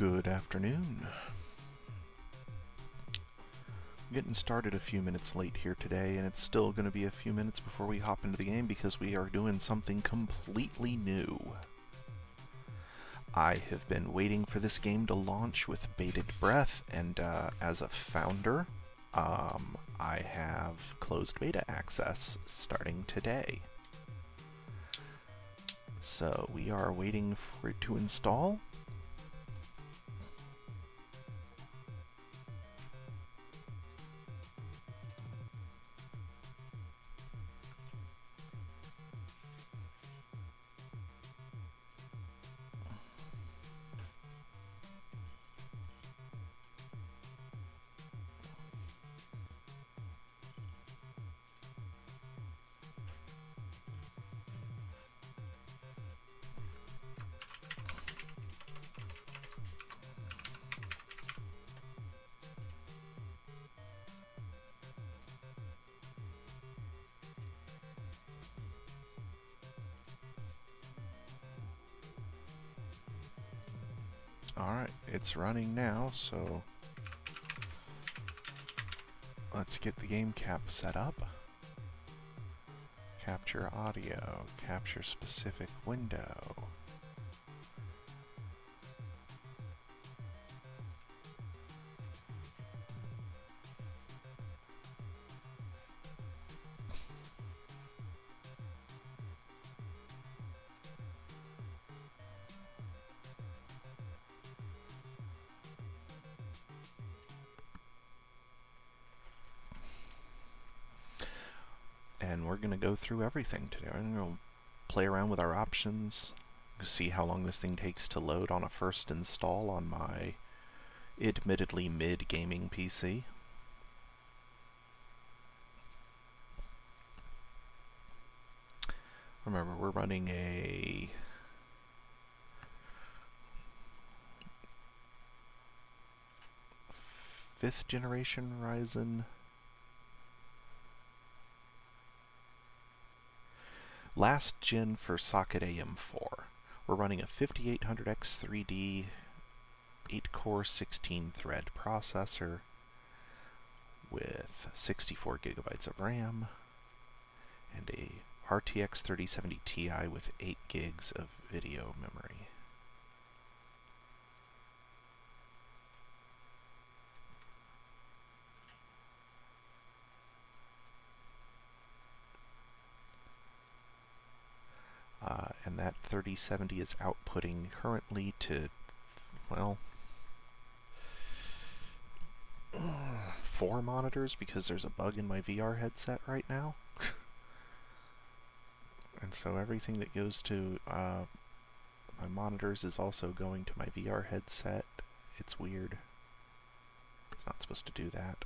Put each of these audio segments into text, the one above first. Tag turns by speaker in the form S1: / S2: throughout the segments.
S1: Good afternoon. Getting started a few minutes late here today, and it's still going to be a few minutes before we hop into the game because we are doing something completely new. I have been waiting for this game to launch with bated breath, and as a founder, I have closed beta access starting today. So we are waiting for it to install. Alright, it's running now, so let's get the game cap set up. Capture audio, capture specific window. And we're going to go through everything today. We're going to play around with our options, see how long this thing takes to load on a first install on my admittedly mid-gaming PC. Remember, we're running a fifth generation Ryzen. Last gen for socket AM4. We're running a 5800X3D 8-core 16-thread processor with 64 gigabytes of RAM and a RTX 3070 Ti with 8 gigs of video memory. And that 3070 is outputting currently to, well, 4 monitors because there's a bug in my VR headset right now. And so everything that goes to my monitors is also going to my VR headset. It's weird. It's not supposed to do that.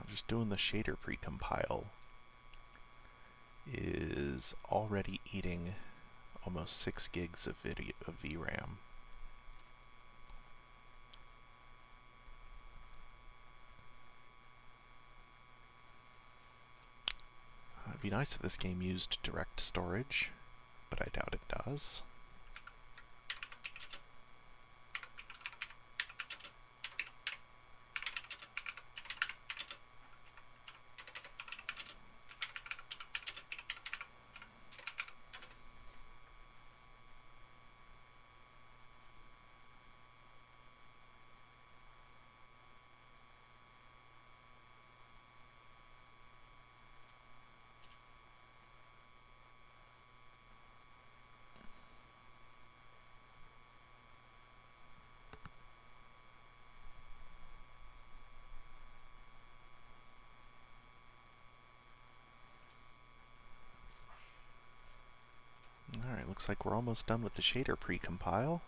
S1: Just doing the shader precompile is already eating almost 6 gigs of VRAM. It'd be nice if this game used direct storage, but I doubt it does. Alright, looks like we're almost done with the shader precompile.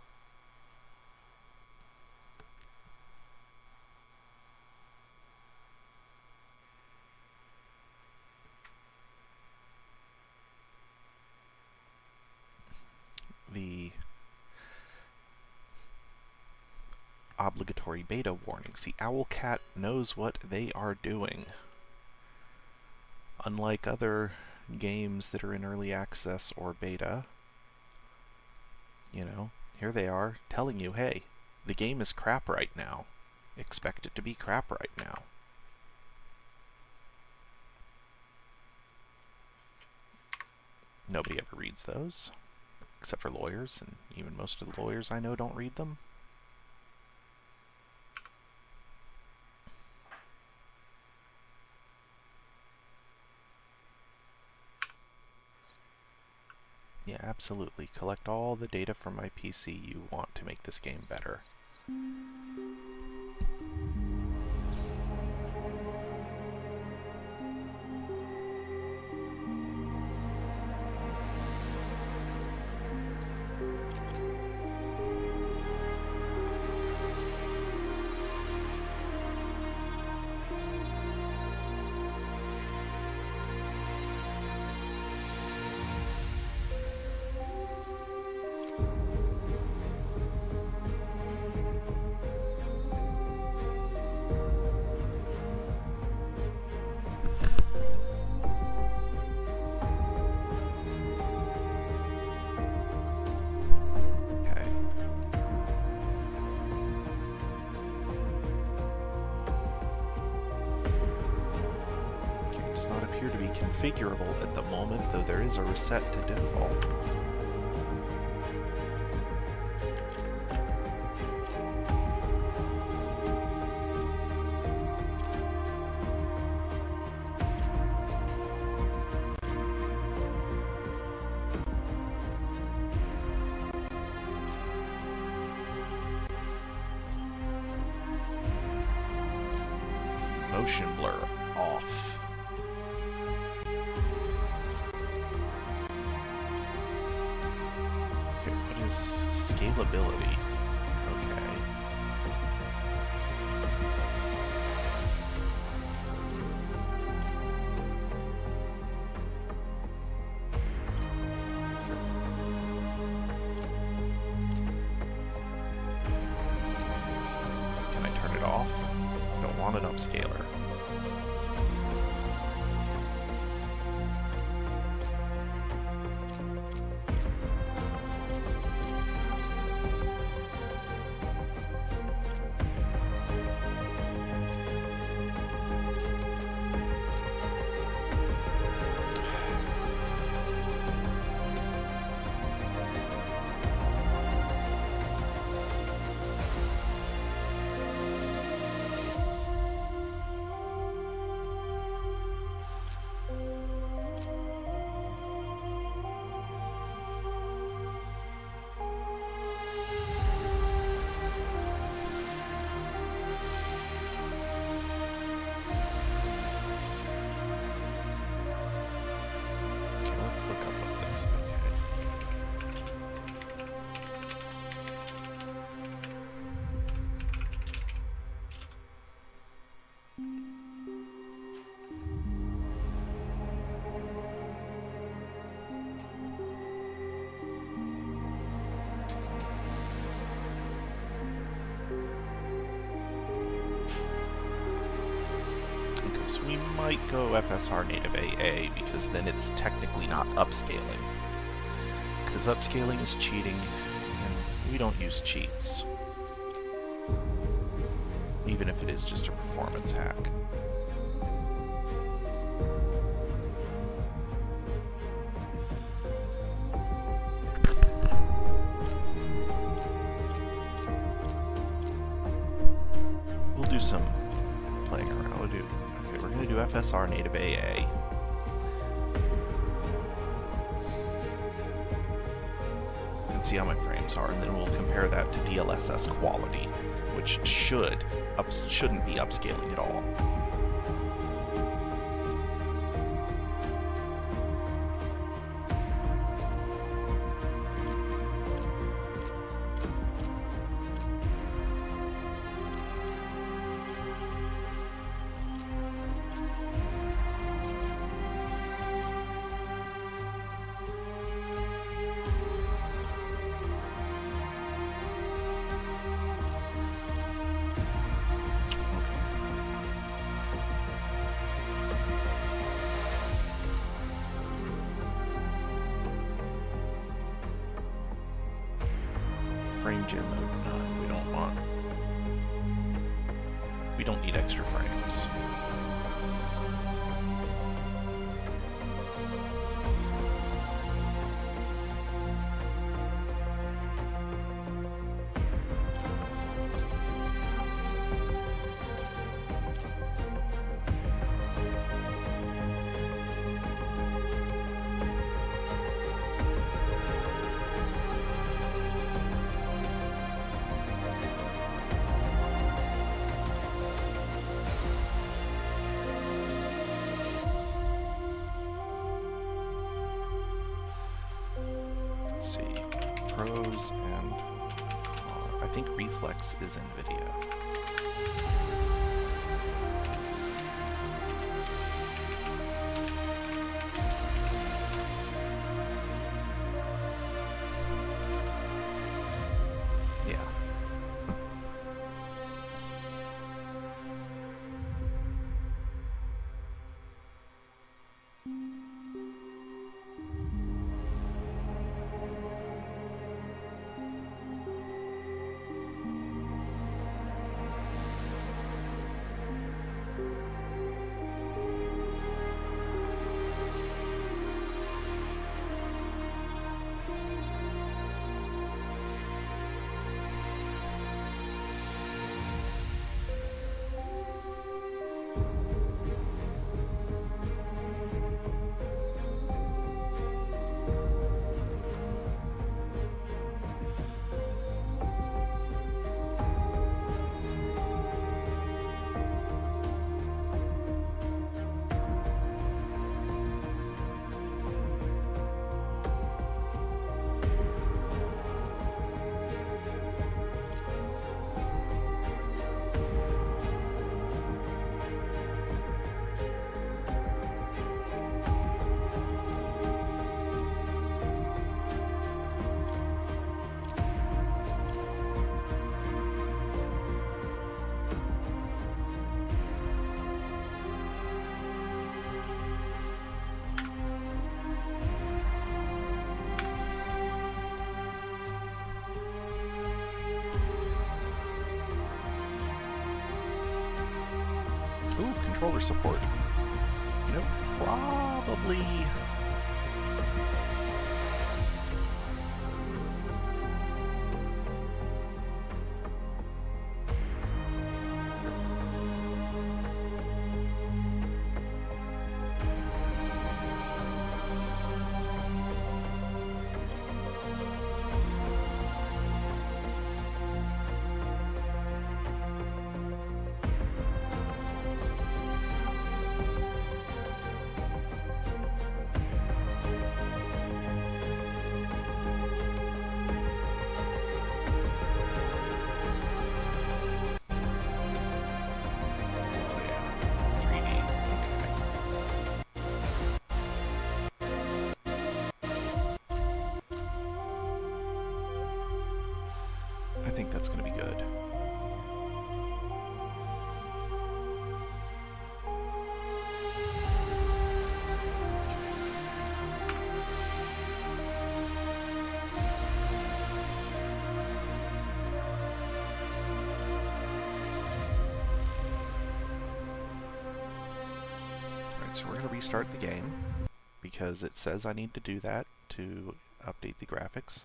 S1: The obligatory beta warning. See, Owlcat knows what they are doing. Unlike other games that are in early access or beta, you know, here they are telling you, hey, the game is crap right now. Expect it to be crap right now. Nobody ever reads those, except for lawyers, and even most of the lawyers I know don't read them. Yeah, absolutely. Collect all the data from my PC you want to make this game better. Configurable at the moment, though there is a reset to default. Motion blur off. Scalability. Okay. Can I turn it off? I don't want an upscaler. So we might go FSR native AA, because then it's technically not upscaling. Because upscaling is cheating, and we don't use cheats. Even if it is just a performance hack. We'll do some playing around. We're going to do FSR native AA. And see how my frames are, and then we'll compare that to DLSS quality, which shouldn't be upscaling at all. frame gen mode none. We don't need extra frames. Pros and I think reflex is NVIDIA. Yeah. Ooh, controller support. You know, probably... I think that's going to be good. Alright, so we're going to restart the game because it says I need to do that to update the graphics.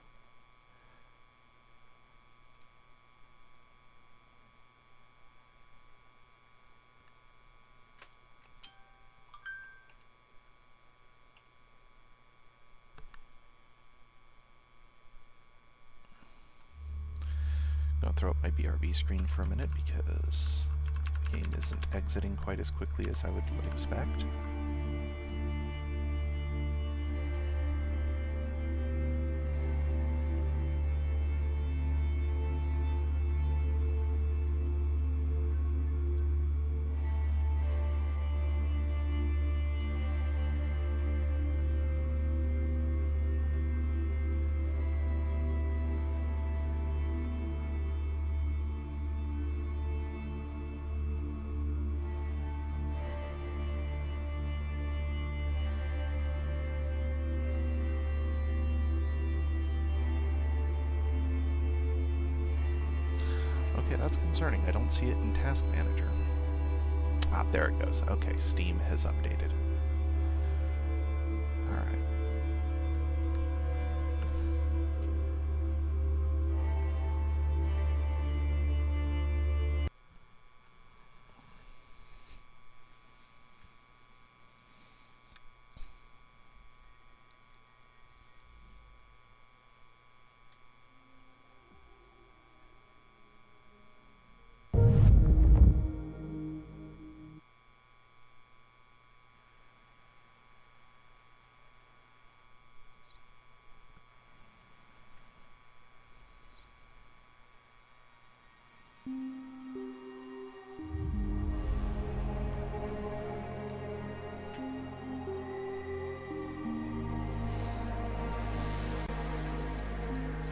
S1: I'll throw up my BRB screen for a minute because the game isn't exiting quite as quickly as I would expect. That's concerning. I don't see it in Task Manager. Ah, there it goes. Okay, Steam has updated. Alright.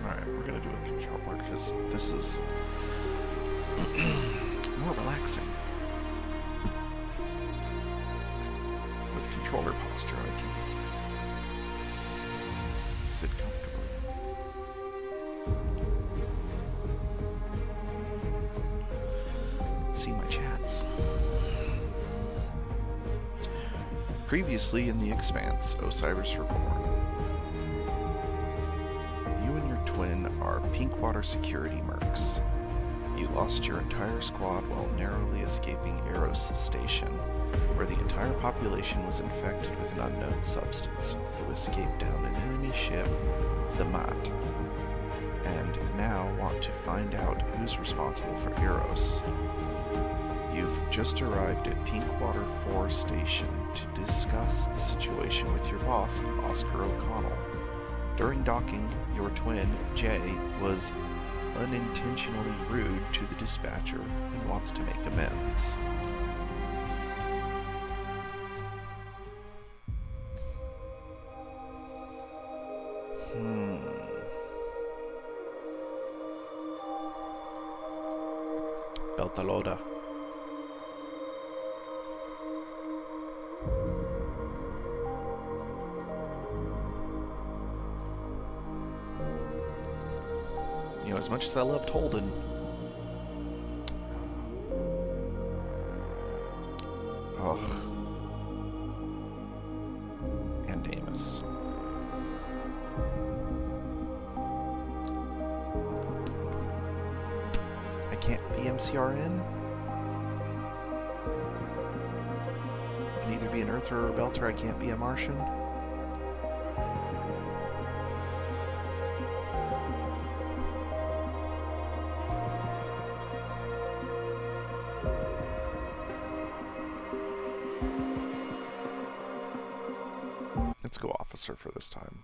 S1: Alright, we're gonna do a controller because this is more relaxing. With controller posture, I can sit comfortably. See my chats. Previously in the Expanse, Osiris Reborn. You and your twin are Pinkwater security mercs. You lost your entire squad while narrowly escaping Eros' station, where the entire population was infected with an unknown substance. You escaped down an enemy ship, the Mat, and now want to find out who's responsible for Eros. You've just arrived at Pinkwater 4 Station to discuss the situation with your boss, Oscar O'Connell. During docking, your twin, Jay, was unintentionally rude to the dispatcher and wants to make amends. Beltaloda. You know, as much as I loved Holden, and Amos. I can't be MCRN? I can either be an Earther or a Belter, I can't be a Martian? Let's go officer for this time.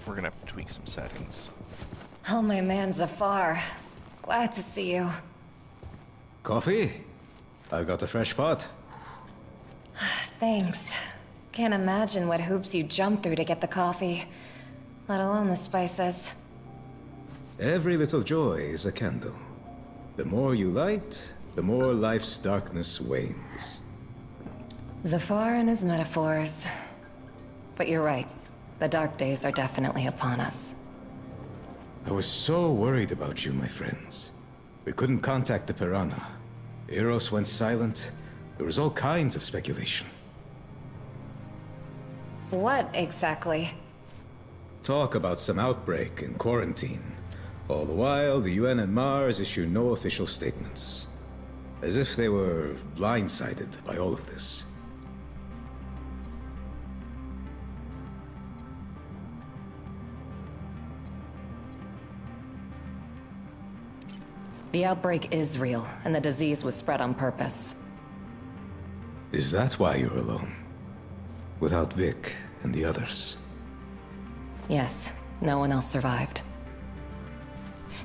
S1: We're gonna have to tweak some settings.
S2: Oh, my man Zafar. Glad to see you.
S3: Coffee? I got a fresh pot.
S2: Thanks. Can't imagine what hoops you jumped through to get the coffee, let alone the spices.
S3: Every little joy is a candle. The more you light, the more life's darkness wanes.
S2: Zafar and his metaphors. But you're right. The dark days are definitely upon us.
S3: I was so worried about you, my friends. We couldn't contact the Piranha. Eros went silent. There was all kinds of speculation.
S2: What exactly?
S3: talk about some outbreak and quarantine. All the while, the UN and Mars issue no official statements. As if they were blindsided by all of this.
S2: The outbreak is real, and the disease was spread on purpose.
S3: Is that why you're alone? Without Vic and the others?
S2: Yes, no one else survived.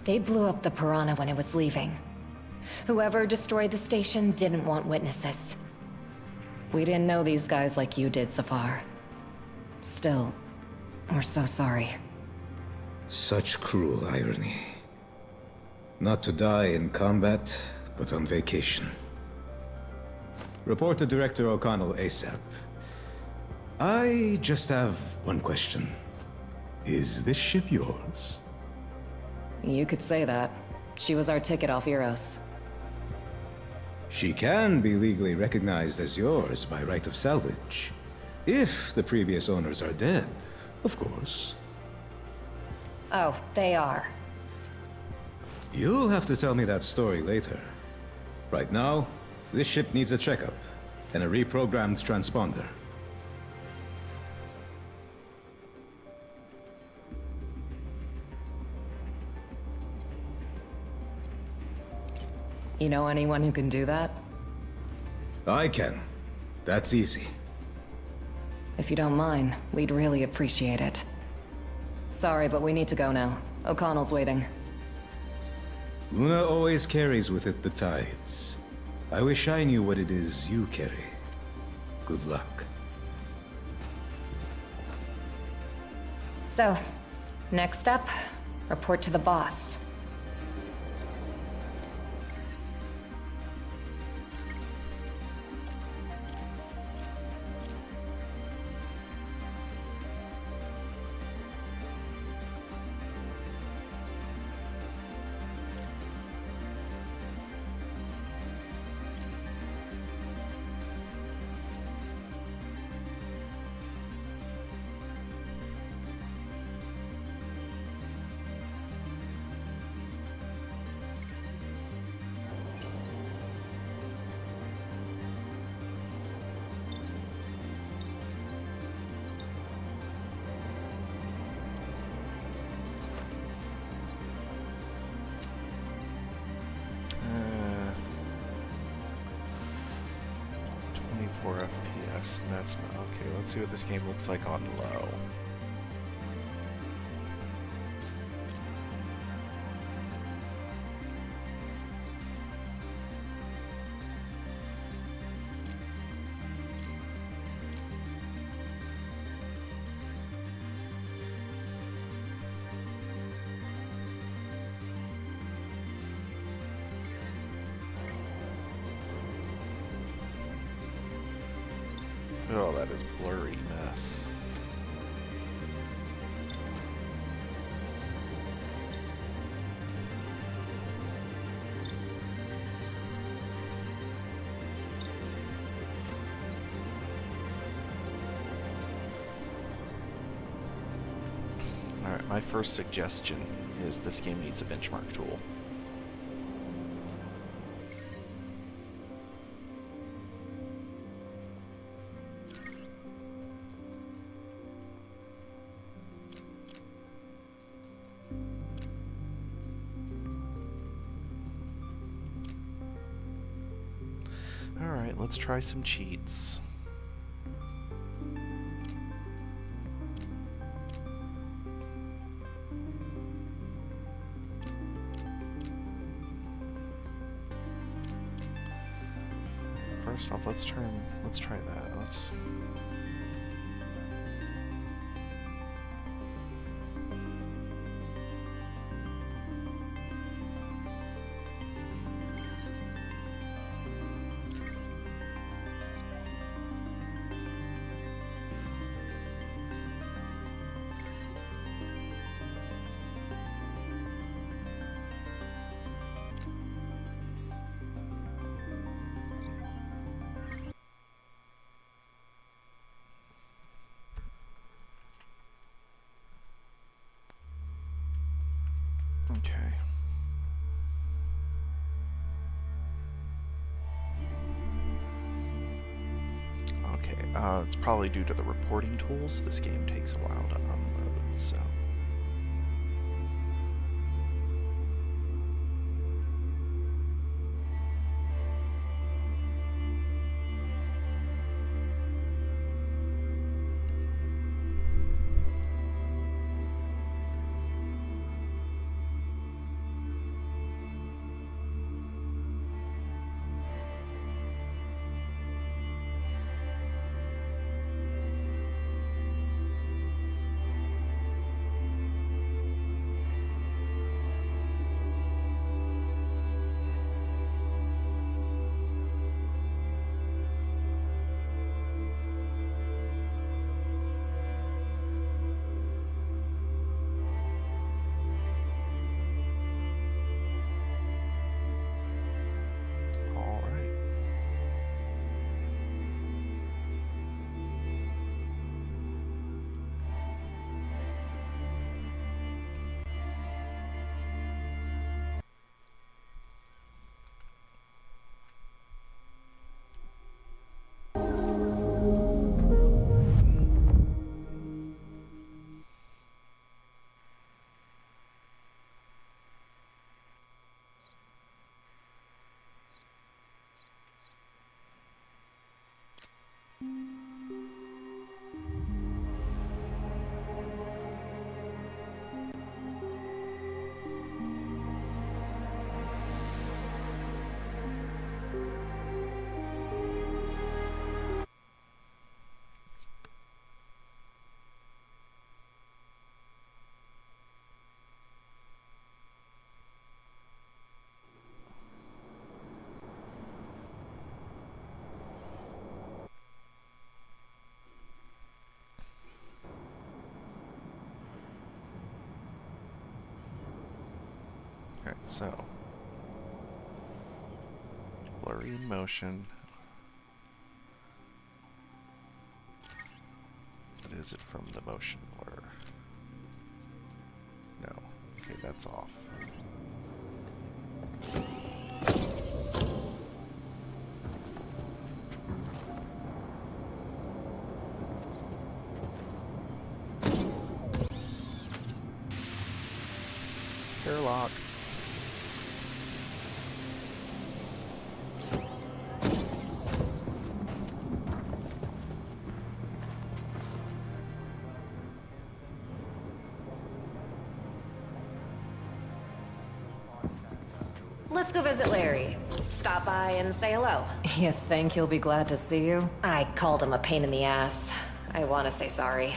S2: They blew up the Piranha when it was leaving. Whoever destroyed the station didn't want witnesses. We didn't know these guys like you did, Zafar. Still, we're so sorry.
S3: Such cruel irony. Not to die in combat, but on vacation. Report to Director O'Connell ASAP. I just have one question. Is this ship yours?
S2: You could say that. She was our ticket off Eros.
S3: She can be legally recognized as yours by right of salvage. If the previous owners are dead, of course.
S2: Oh, they are.
S3: You'll have to tell me that story later. Right now, this ship needs a checkup and a reprogrammed transponder.
S2: You know anyone who can do that?
S3: I can. That's easy.
S2: If you don't mind, we'd really appreciate it. Sorry, but we need to go now. O'Connell's waiting.
S3: Luna always carries with it the tides. I wish I knew what it is you carry. Good luck.
S2: So, next up, report to the boss.
S1: Uh, 24 FPS. That's not okay. Let's see what this game looks like on low. Oh, that is blurriness. Alright, my first suggestion is this game needs a benchmark tool. Alright, let's try some cheats. First off, let's try that. Let's Okay. Okay, it's probably due to the reporting tools. This game takes a while to unload, so... Alright, so... blurry in motion. What is it from the motion blur? No. Okay, that's off. Airlock.
S2: Let's go visit Larry. Stop by and say hello. You think he'll be glad to see you? I called him a pain in the ass. I want to say sorry.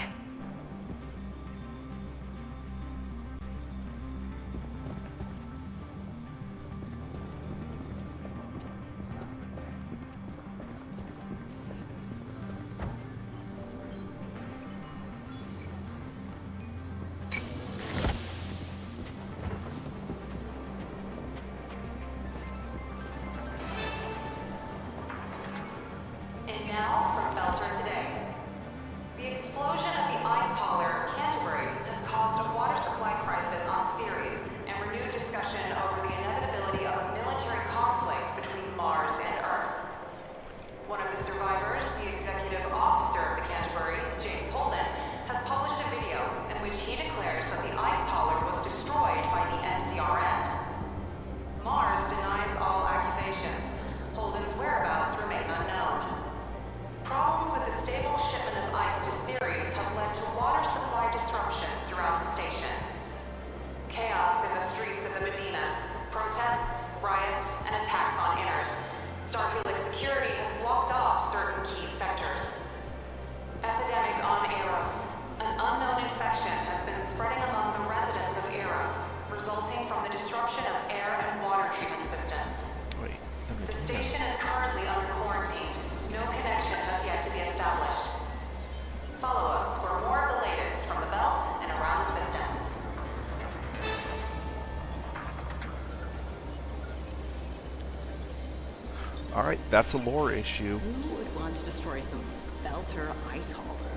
S1: Alright, that's a lore issue.
S4: Who would want to destroy some Belter ice hauler?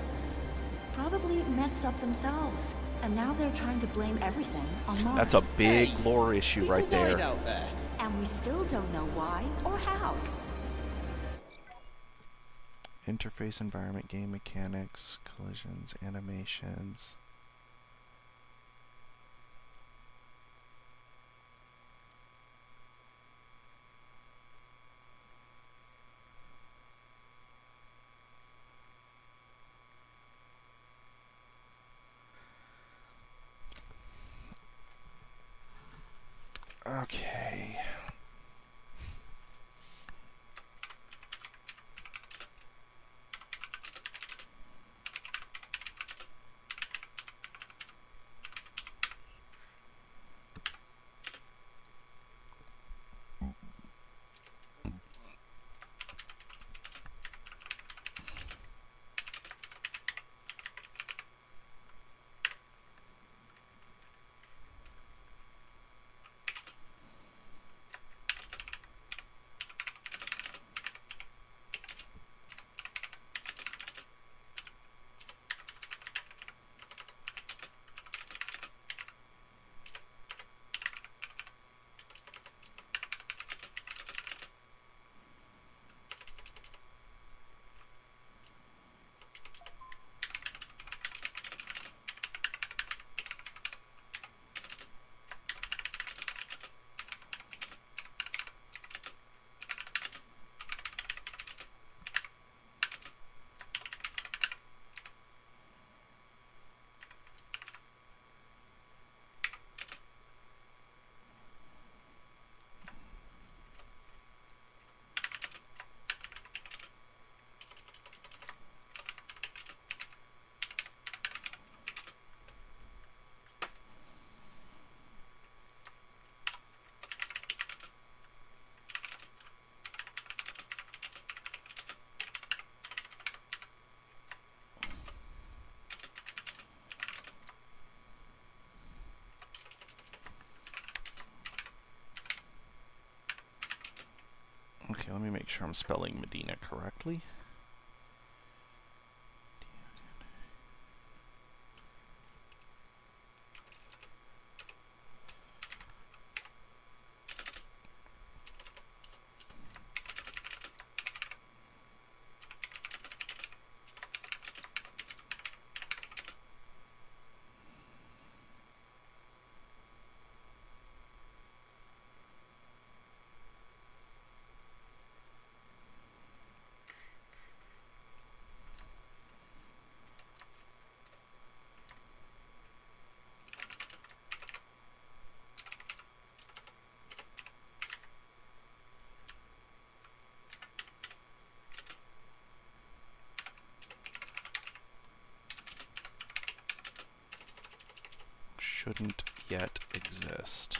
S4: Probably messed up themselves. And now they're trying to blame everything on Mars.
S1: That's a big lore issue right
S5: People died
S1: there.
S5: out there.
S4: And we still don't know why or how.
S1: Interface, environment, game mechanics, collisions, animations. Okay. Okay, let me make sure I'm spelling Medina correctly. Shouldn't yet exist.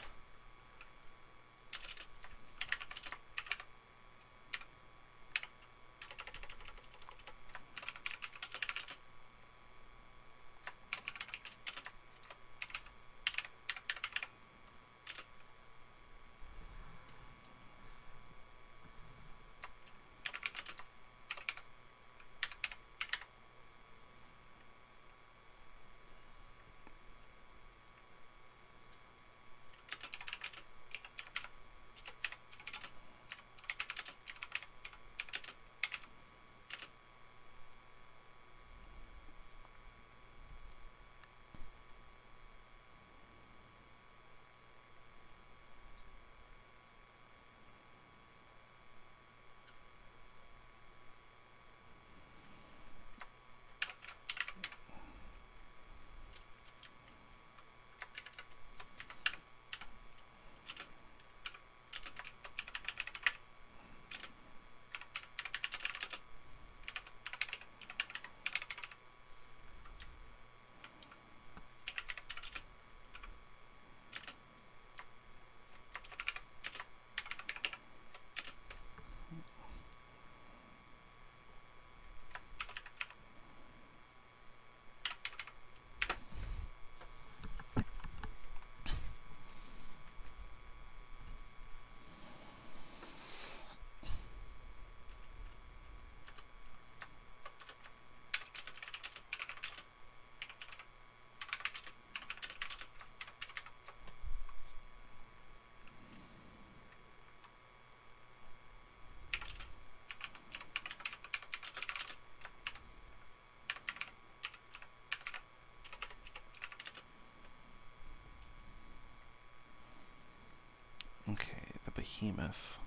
S1: behemoth.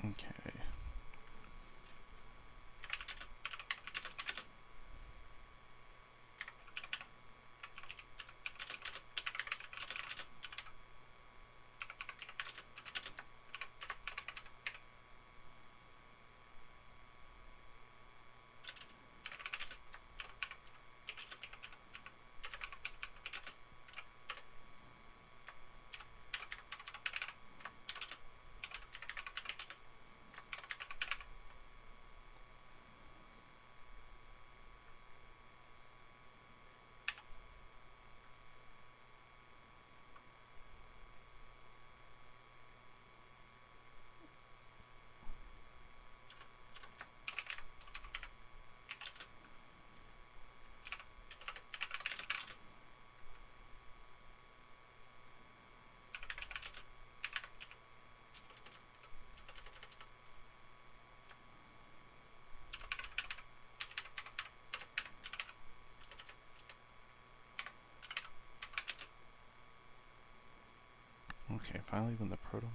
S1: Okay. Okay, finally when the proto...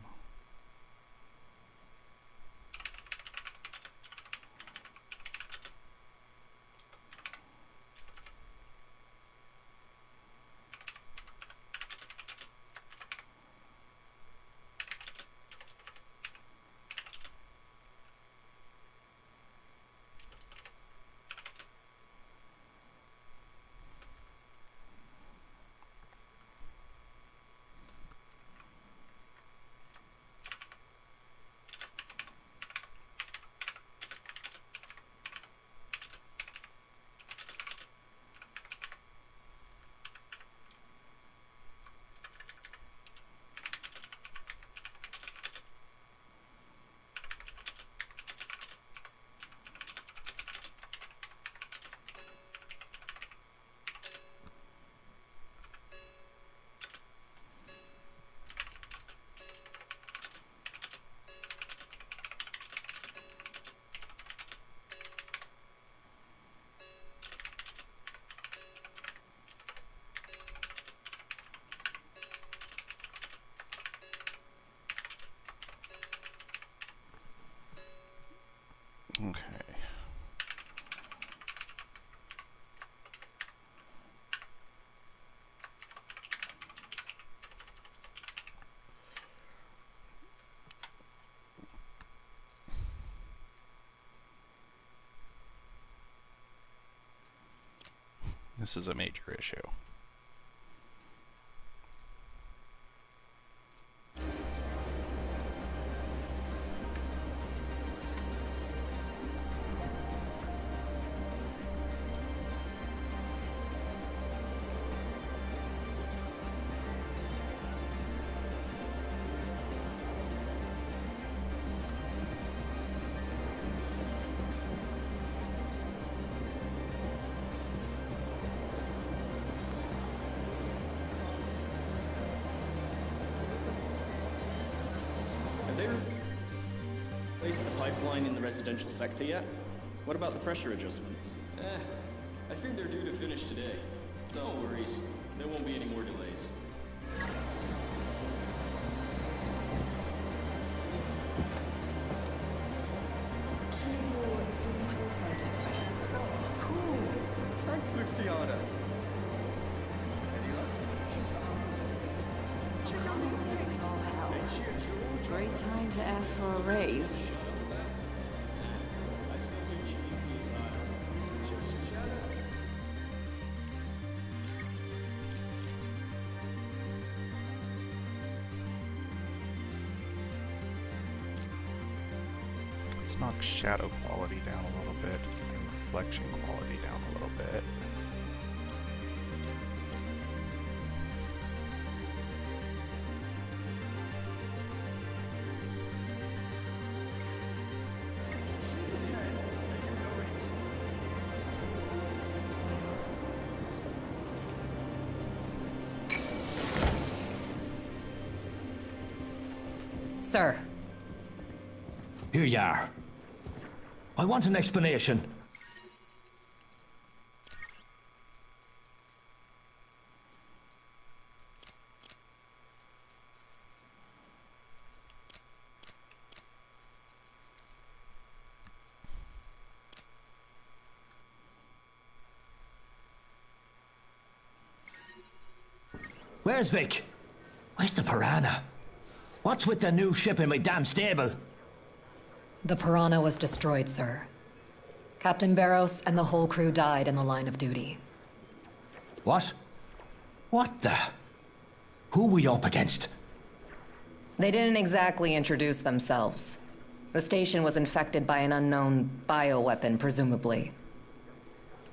S1: Okay. This is a major issue.
S5: Replaced the pipeline in the residential sector yet? What about the pressure adjustments?
S6: I think they're due to finish today. No worries. There won't be any more delays.
S4: Here's your digital photo frame.
S7: Oh, cool! Thanks, Luciana. Any luck? Check out these pics.
S4: All help.
S8: Great time to ask for a raise.
S1: Let's knock shadow quality down a little bit and reflection quality down a little bit.
S2: Sir,
S9: Here you are. I want an explanation. Where's Vic? Where's the Piranha? What's with the new ship in my damn stable?
S2: the Piranha was destroyed, sir. Captain Barros and the whole crew died in the line of duty.
S9: What? What the? Who we up against?
S2: They didn't exactly introduce themselves. The station was infected by an unknown bioweapon, presumably.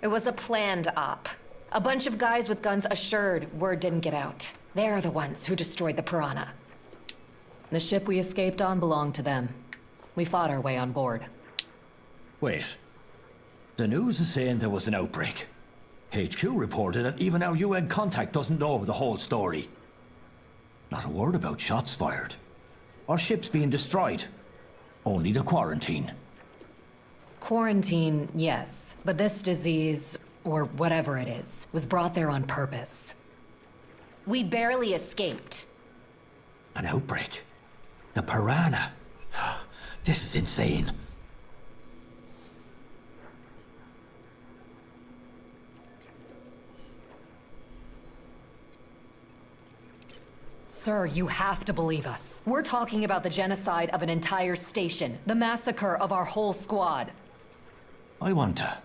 S2: It was a planned op. A bunch of guys with guns assured word didn't get out. They're the ones who destroyed the Piranha. The ship we escaped on belonged to them. We fought our way on board.
S9: Wait. The news is saying there was an outbreak. HQ reported that even our UN contact doesn't know the whole story. Not a word about shots fired. Or ships being destroyed. Only the quarantine.
S2: Quarantine, yes. But this disease, or whatever it is, was brought there on purpose. We barely escaped.
S9: An outbreak? The Piranha? This is insane.
S2: Sir, you have to believe us. We're talking about the genocide of an entire station, the massacre of our whole squad.
S9: I want to.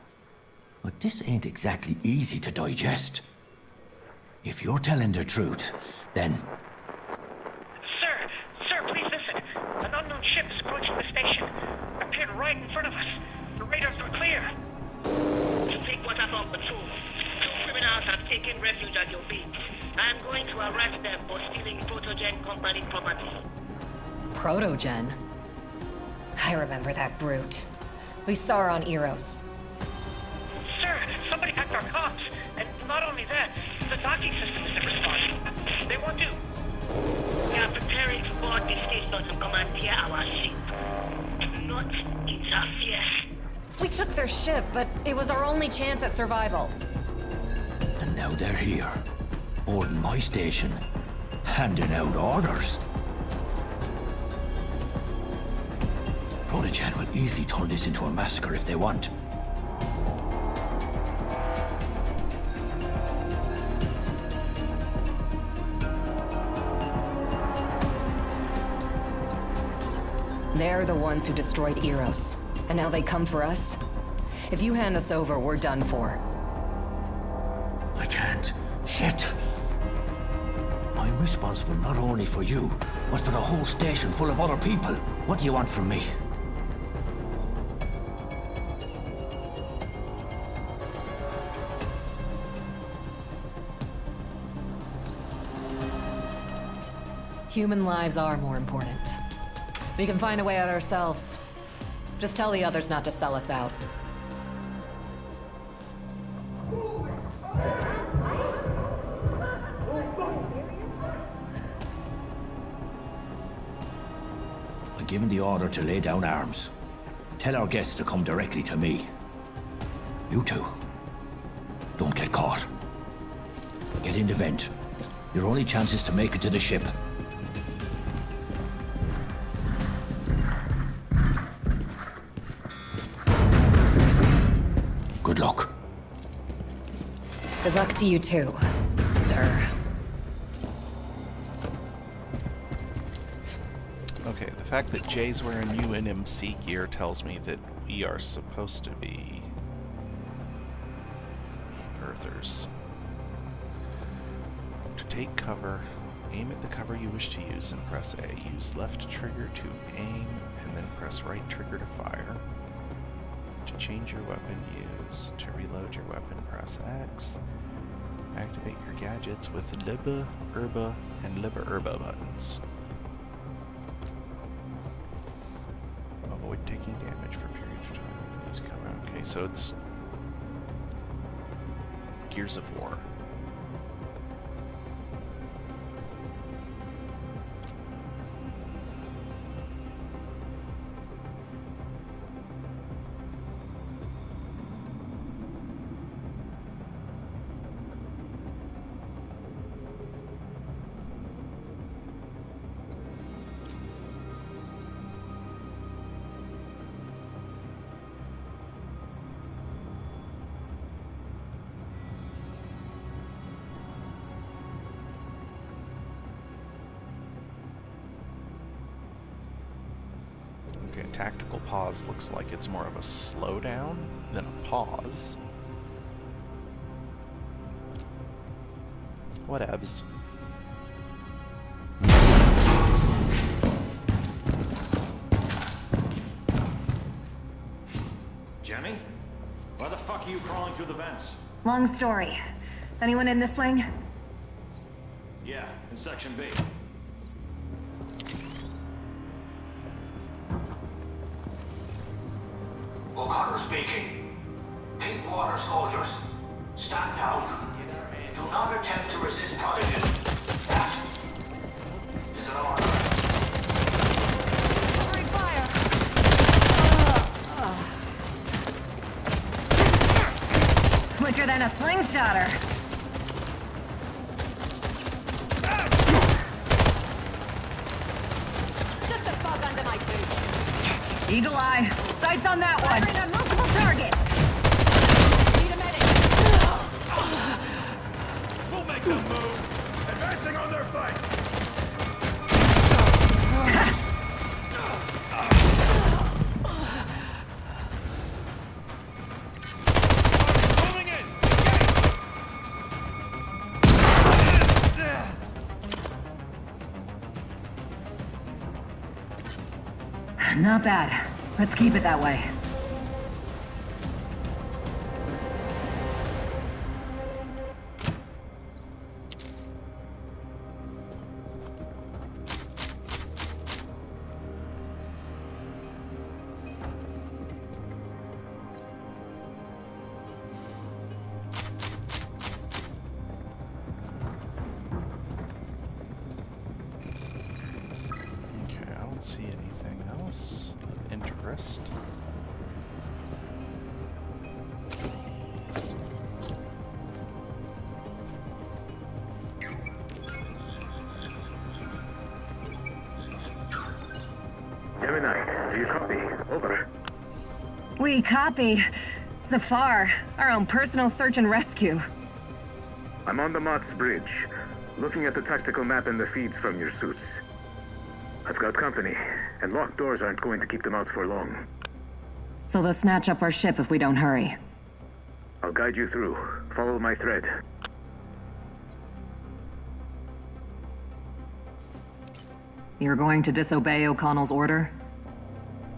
S9: But this ain't exactly easy to digest. If you're telling the truth, then...
S10: Sir, please listen. An unknown ship is approaching the station. Appeared right in front of us. The radars are clear.
S11: Take what I've on patrol. 2 criminals have taken refuge at your beach. I am going to arrest them for stealing Protogen Company property.
S2: Protogen? I remember that brute. We saw her on Eros.
S10: Sir, somebody hacked our comms. And not only that, the docking system isn't responding. They want to...
S11: We are preparing to board the station to commandeer our ship. Do not interfere.
S2: We took their ship, but it was our only chance at survival.
S9: And now they're here. Boarding my station. Handing out orders. Protogen will easily turn this into a massacre if they want.
S2: They're the ones who destroyed Eros. And now they come for us? If you hand us over, we're done for.
S9: I can't. Shit. I'm responsible not only for you, but for the whole station full of other people. What do you want from me?
S2: Human lives are more important. We can find a way out ourselves. Just tell the others not to sell us out.
S9: I'm giving the order to lay down arms. Tell our guests to come directly to me. You two. Don't get caught. Get in the vent. Your only chance is to make it to the ship. Good luck.
S2: Good luck to you too, sir.
S1: fact that Jay's wearing UNMC gear tells me that we are supposed to be Earthers. To take cover, aim at the cover you wish to use and press A. Use left trigger to aim and then press right trigger to fire. To change your weapon, use. To reload your weapon, press X. Activate your gadgets with Libba, Urba, and Libba Urba buttons. Avoid taking damage for periods of time. Use cover. Okay, so it's Gears of War. Okay, tactical pause looks like it's more of a slowdown than a pause. Whatevs.
S9: Jenny? Why the fuck are you crawling through the vents?
S2: Long story. Anyone in this wing?
S9: Yeah, in Section B. O'Connor speaking. Pinkwater soldiers, stand down. Do not attempt to resist Prodigy. That is an order.
S2: Covering fire! Slicker than a slingshotter. Just a bug under my boot. Eagle eye. Sights on that one. Firing on multiple targets. Need a medic.
S9: We'll make them move. Advancing on their flank. Moving in.
S2: Not bad. Let's keep it that way.
S1: Okay, I don't see anything else of interest.
S3: Gemini, do you copy? Over.
S2: We copy. Zafar, our own personal search and rescue.
S3: I'm on the Mott's Bridge, looking at the tactical map and the feeds from your suits. I've got company, and locked doors aren't going to keep them out for long.
S2: So they'll snatch up our ship if we don't hurry.
S3: I'll guide you through. Follow my thread.
S2: You're going to disobey O'Connell's order?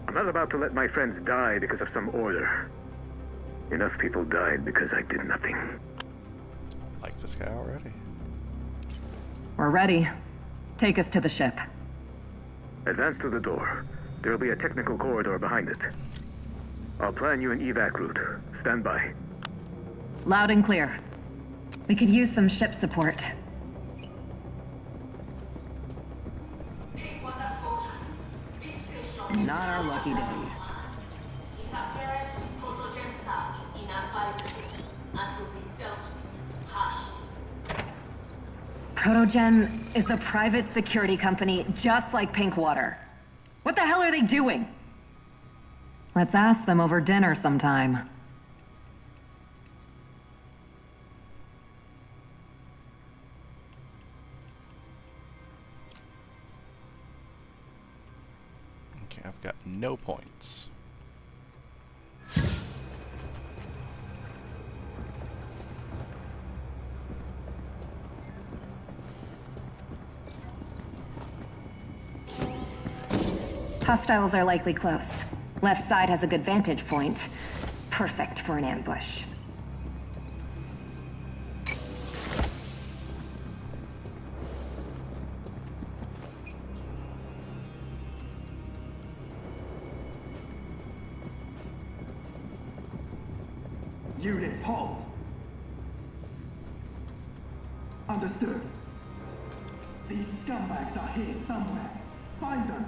S3: I'm not about to let my friends die because of some order. Enough people died because I did nothing.
S1: I like this guy already.
S2: We're ready. Take us to the ship.
S3: Advance to the door. There'll be a technical corridor behind it. I'll plan you an evac route. Stand by.
S2: Loud and clear. We could use some ship support. Not our lucky day.
S11: Interference with Protogen staff is inadvisable and will be dealt with harshly.
S2: Protogen is a private security company just like Pinkwater. What the hell are they doing? Let's ask them over dinner sometime.
S1: I've got no points.
S2: Hostiles are likely close. Left side has a good vantage point. Perfect for an ambush.
S12: Unit, halt! Understood. These scumbags are here somewhere. Find them!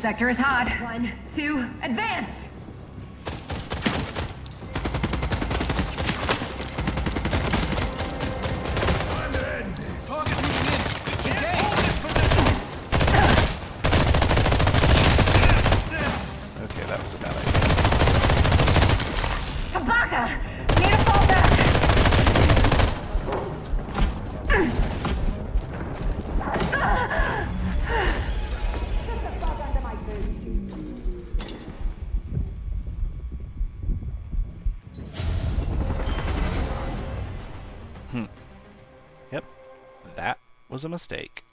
S2: Sector is hot. 1, 2, advance!
S1: Okay, that was a bad idea.
S2: Tabaka! Need to fall back!
S1: Yep, that was a mistake.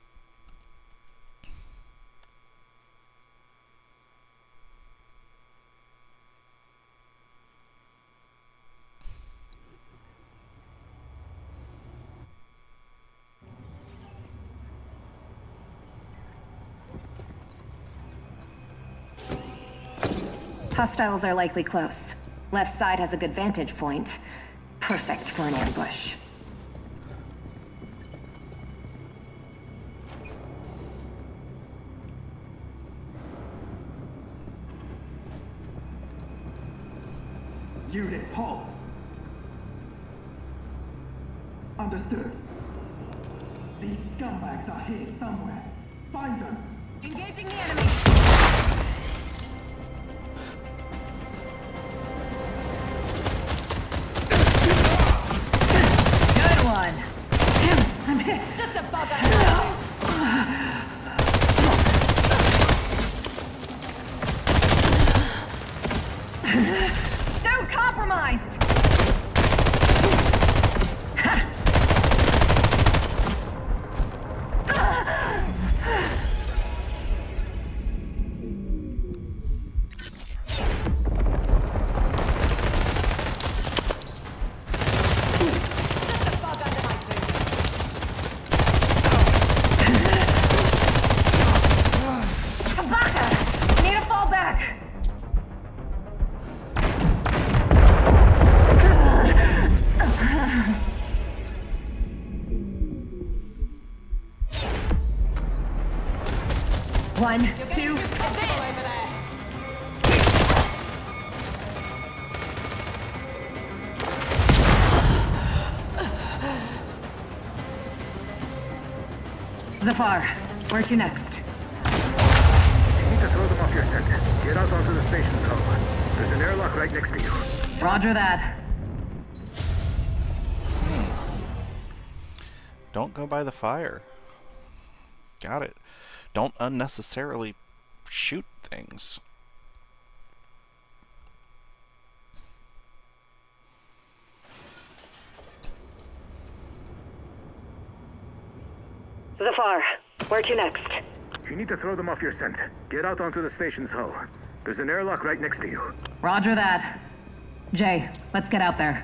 S2: Hostiles are likely close. Left side has a good vantage point. Perfect for an ambush.
S12: Unit, halt! Understood. These scumbags are here somewhere. Find them!
S2: Engaging the enemy! Good one! I'm hit! Just a bug on So compromised! Tabaka! Need to fall back! One, two, advance! Zafar, where to next?
S3: You need to throw them off your scent. Get out onto the station's hull. There's an airlock right next to you.
S2: Roger that.
S1: Don't go by the fire. Got it. Don't unnecessarily shoot things.
S2: Zafar, where to next?
S3: You need to throw them off your scent. Get out onto the station's hull. There's an airlock right next to you.
S2: Roger that. Jay, let's get out there.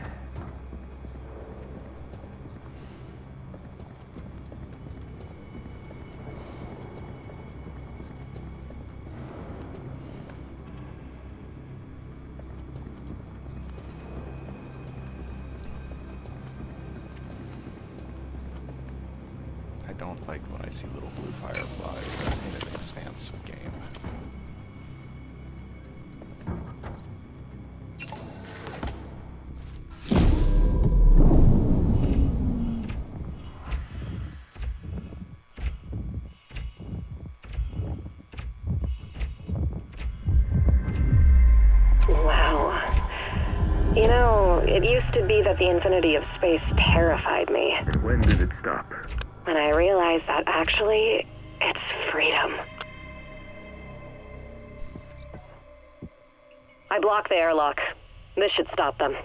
S1: I don't like when I see little blue fireflies in an Expanse game.
S2: Wow. You know, it used to be that the infinity of space terrified me.
S3: And when did it stop?
S2: And I realized that actually, it's freedom. I blocked the airlock. This should stop them.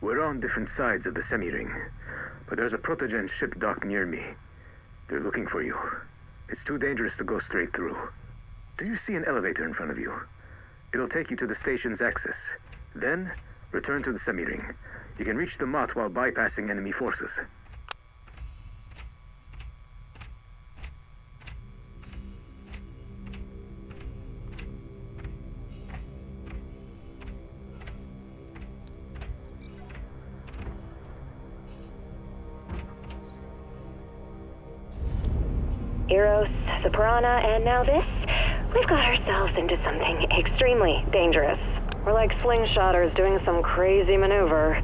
S3: We're on different sides of the semi-ring, but there's a protogen ship docked near me. They're looking for you. It's too dangerous to go straight through. Do you see an elevator in front of you? It'll take you to the station's access. Then, return to the semi-ring. You can reach the Mott while bypassing enemy forces.
S2: Eros, the Piranha, and now this? We've got ourselves into something extremely dangerous. We're like slingshotters doing some crazy maneuver.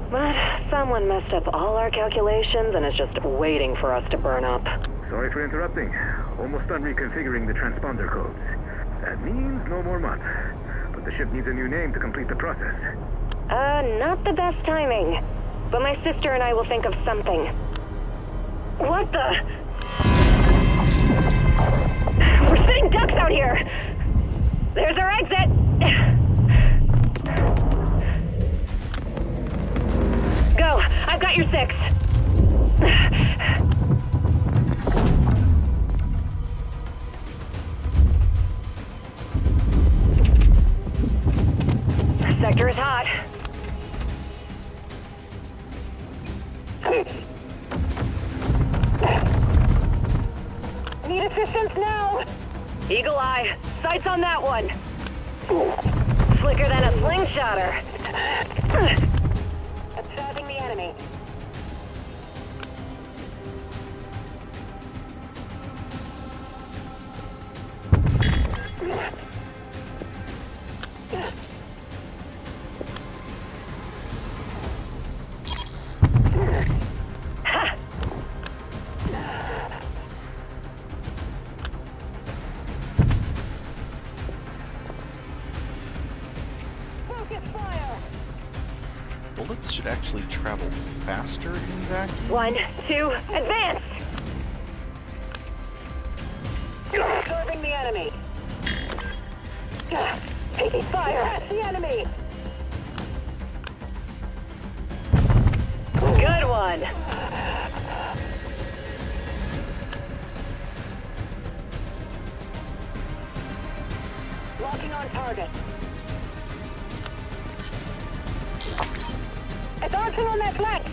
S2: But someone messed up all our calculations and is just waiting for us to burn up.
S3: Sorry for interrupting. Almost done reconfiguring the transponder codes. That means no more Mott. But the ship needs a new name to complete the process.
S2: Not the best timing. But my sister and I will think of something. What the? We're sitting ducks out here! There's our exit! Go! I've got your 6. Sector is hot. Need assistance now! Eagle Eye, sights on that one. Slicker than a slingshotter. Observing the enemy.
S1: Bullets should actually travel faster in vacuum.
S2: 1, 2, advance! Observing the enemy. Taking fire at the enemy. Good one. Locking on target. Advancing on that flank!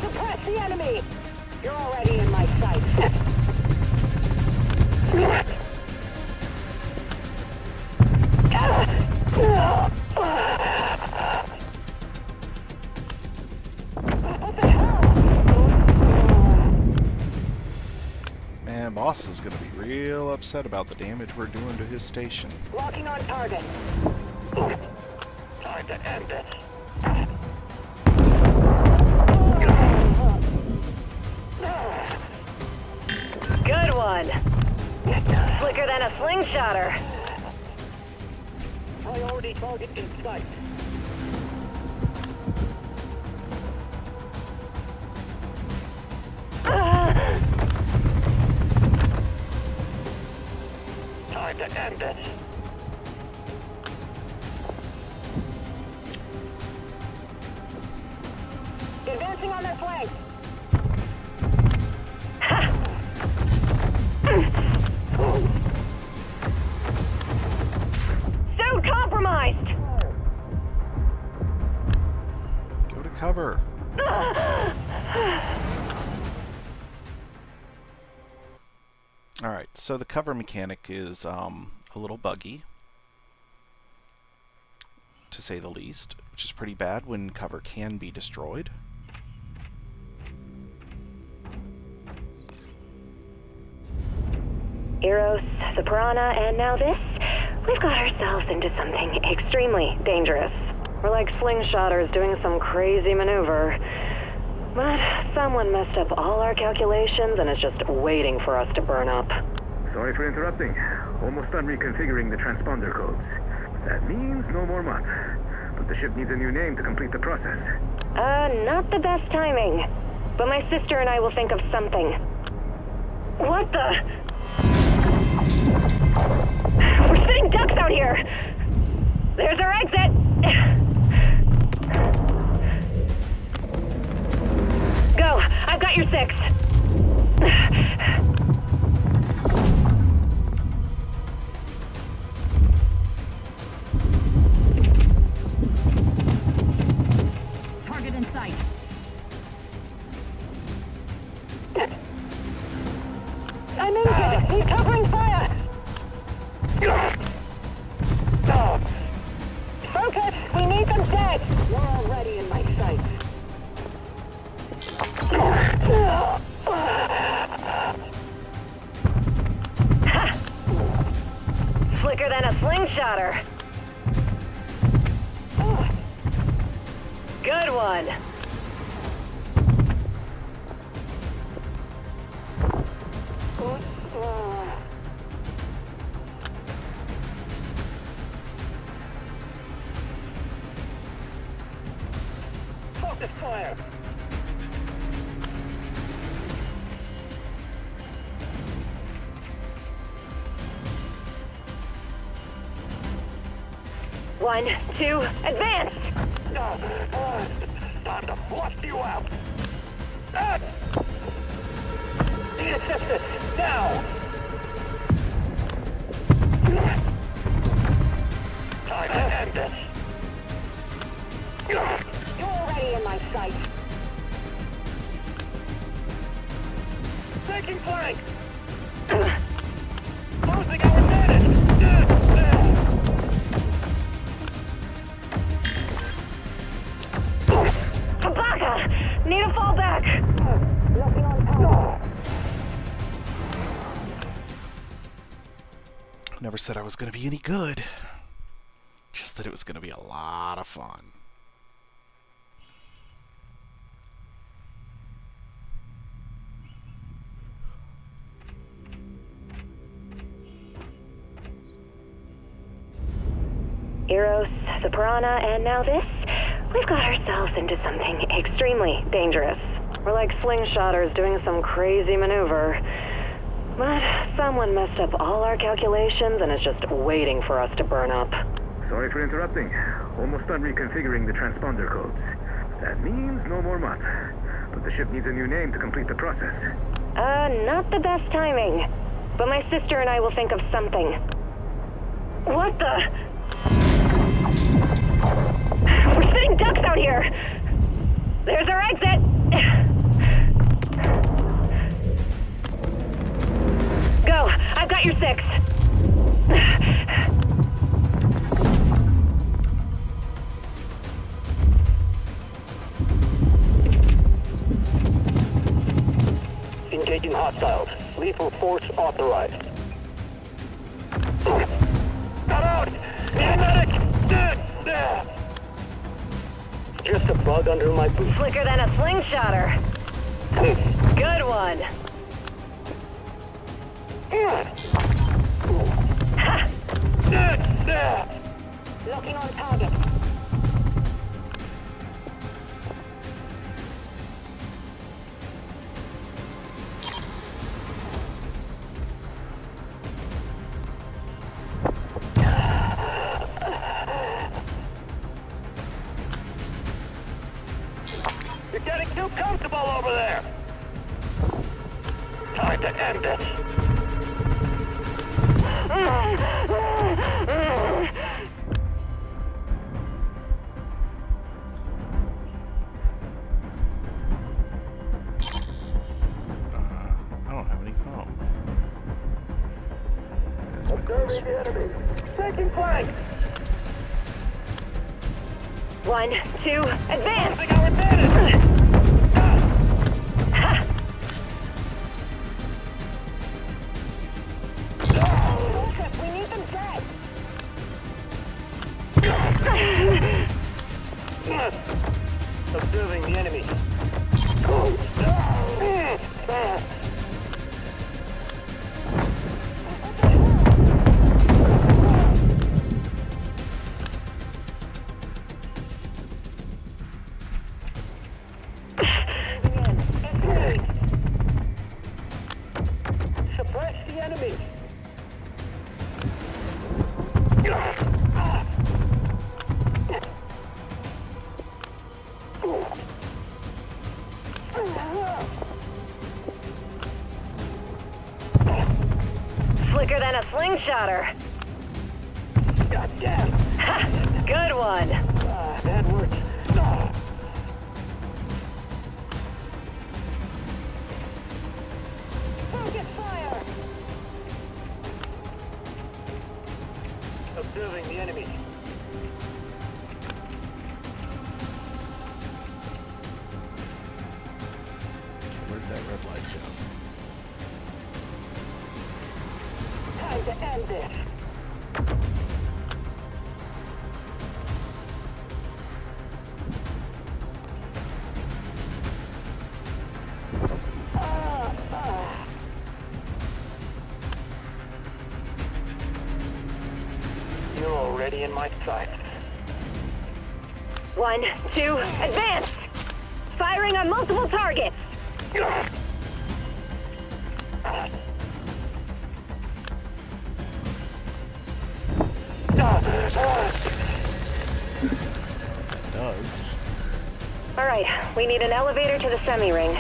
S2: Suppress the enemy! You're already in my sights.
S1: Man, boss is gonna be real upset about the damage we're doing to his station.
S2: Locking on target.
S10: Time to end it.
S2: Good one. Slicker than a slingshotter.
S10: Priority target in sight. Time to end it.
S2: Advancing on their flank. So compromised.
S1: Go to cover. Alright, so the cover mechanic is a little buggy, to say the least, which is pretty bad when cover can be destroyed.
S2: Eros, the Piranha, and now this? We've got ourselves into something extremely dangerous. We're like slingshotters doing some crazy maneuver. But someone messed up all our calculations and is just waiting for us to burn up.
S3: Sorry for interrupting. Almost done reconfiguring the transponder codes. That means no more Mott. But the ship needs a new name to complete the process.
S2: Not the best timing. but my sister and I will think of something. What the? We're sitting ducks out here! There's our exit! Go! I've got your 6.
S4: Target in sight.
S11: I'm injured. He's covering fire. Focus. We need them dead. We're already in my sight.
S2: Slicker than a slingshotter. Good one.
S11: Focus fire.
S2: One, two, advance!
S11: Time to bust you out. Need assistance now. Time to end this.
S2: You're already in my sight.
S11: Taking flank. Losing our advantage.
S2: Tabaka! Need to fall back!
S11: Looking on top.
S1: Never said I was going to be any good. Just that it was going to be a lot of fun.
S2: Eros, the Piranha, and now this? We've got ourselves into something extremely dangerous. We're like slingshotters doing some crazy maneuver. But someone messed up all our calculations and is just waiting for us to burn up.
S3: Sorry for interrupting. Almost done reconfiguring the transponder codes. That means no more Mutt. But the ship needs a new name to complete the process.
S2: Not the best timing. But my sister and I will think of something. What the? We're sitting ducks out here! There's our exit! Go! I've got your 6.
S11: Engaging hostiles. Lethal force authorized. Got out! Need a medic! Just a bug under my boot.
S2: Slicker than a slingshotter. Good one.
S11: Looking on target. You're getting too comfortable over there. Time to end this.
S1: I don't have any foam.
S11: Observing the enemy. Taking flank.
S2: 1, 2, advance!
S11: Losing our advantage. We need them dead. Observing the enemy.
S2: Slicker than a slingshotter.
S10: Goddamn!
S2: Ha! Good one.
S10: That worked.
S2: Focus fire.
S10: Observing the enemy.
S1: Where'd that red light go?
S10: Time to end this. You're already in my sights.
S2: 1, 2, advance! Firing on multiple targets!
S1: It does.
S2: Alright, we need an elevator to the semi-ring.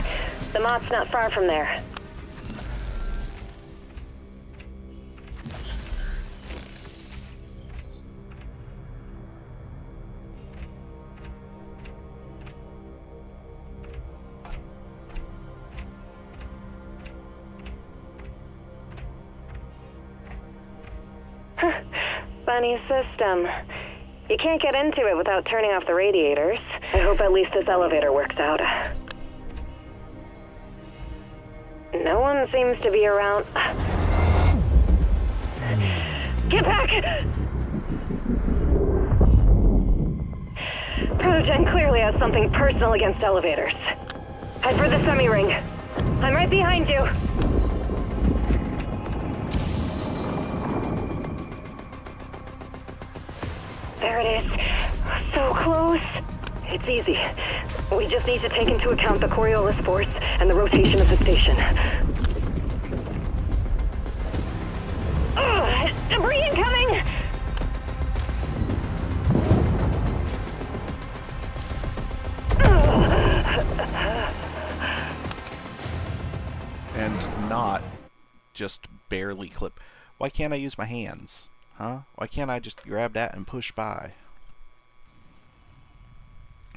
S2: The Mott's not far from there. Funny system. You can't get into it without turning off the radiators. I hope at least this elevator works out. No one seems to be around. Get back! Protogen clearly has something personal against elevators. Head for the semi-ring. I'm right behind you. There it is. So close. It's easy. We just need to take into account the Coriolis force and the rotation of the station. Debris incoming!
S1: And not just barely clip. Why can't I use my hands? Huh? Why can't I just grab that and push by?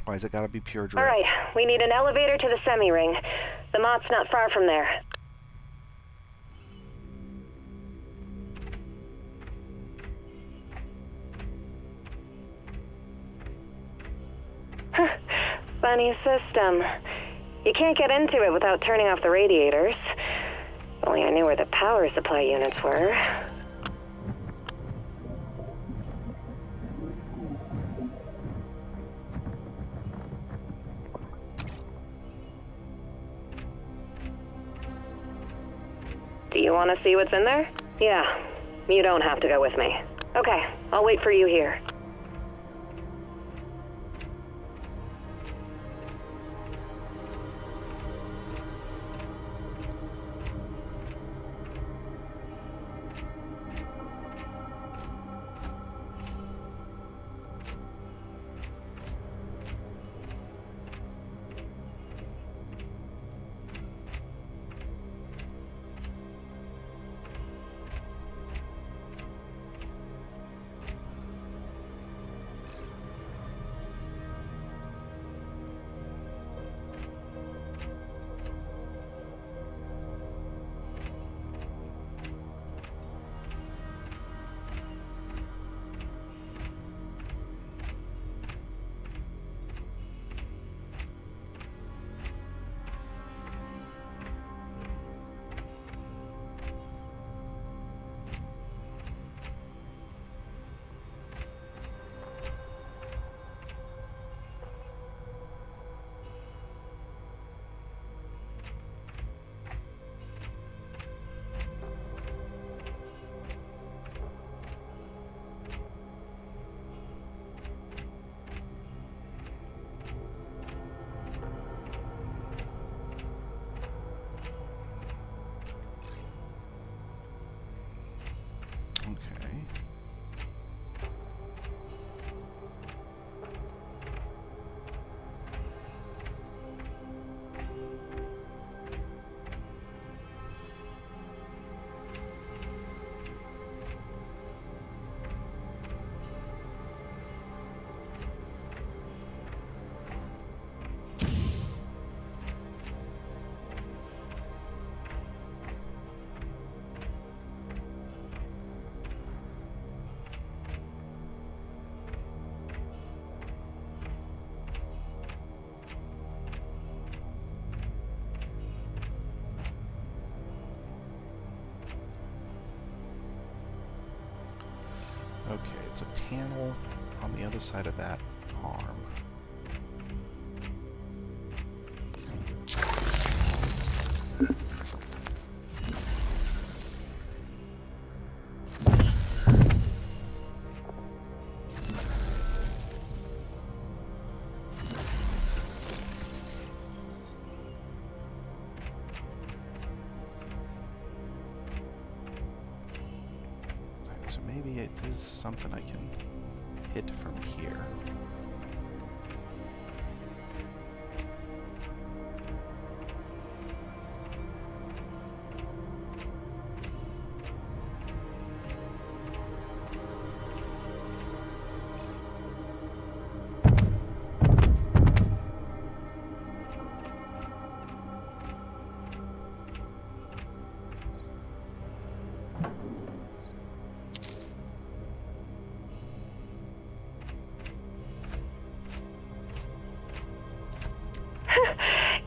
S1: Why has it gotta be pure drift?
S2: Alright, we need an elevator to the semi-ring. The Mott's not far from there. Funny system. You can't get into it without turning off the radiators. If only I knew where the power supply units were. Do you want to see what's in there? Yeah. You don't have to go with me. Okay, I'll wait for you here.
S1: it's a panel on the other side of that arm. Alright, so maybe it is something I can hit from here.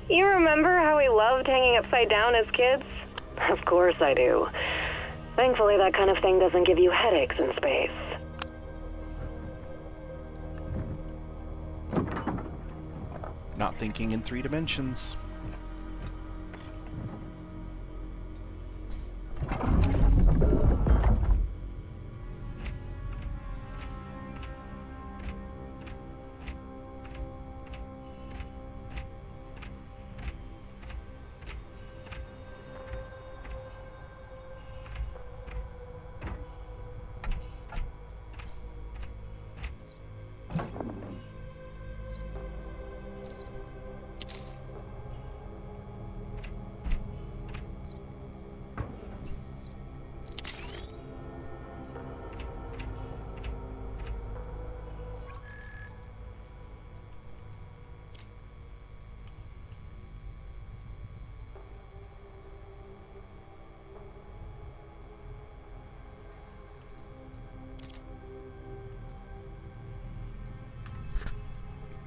S13: You remember how we loved hanging upside down as kids? Of course I do. Thankfully, that kind of thing doesn't give you headaches in space.
S1: Not thinking in 3 dimensions.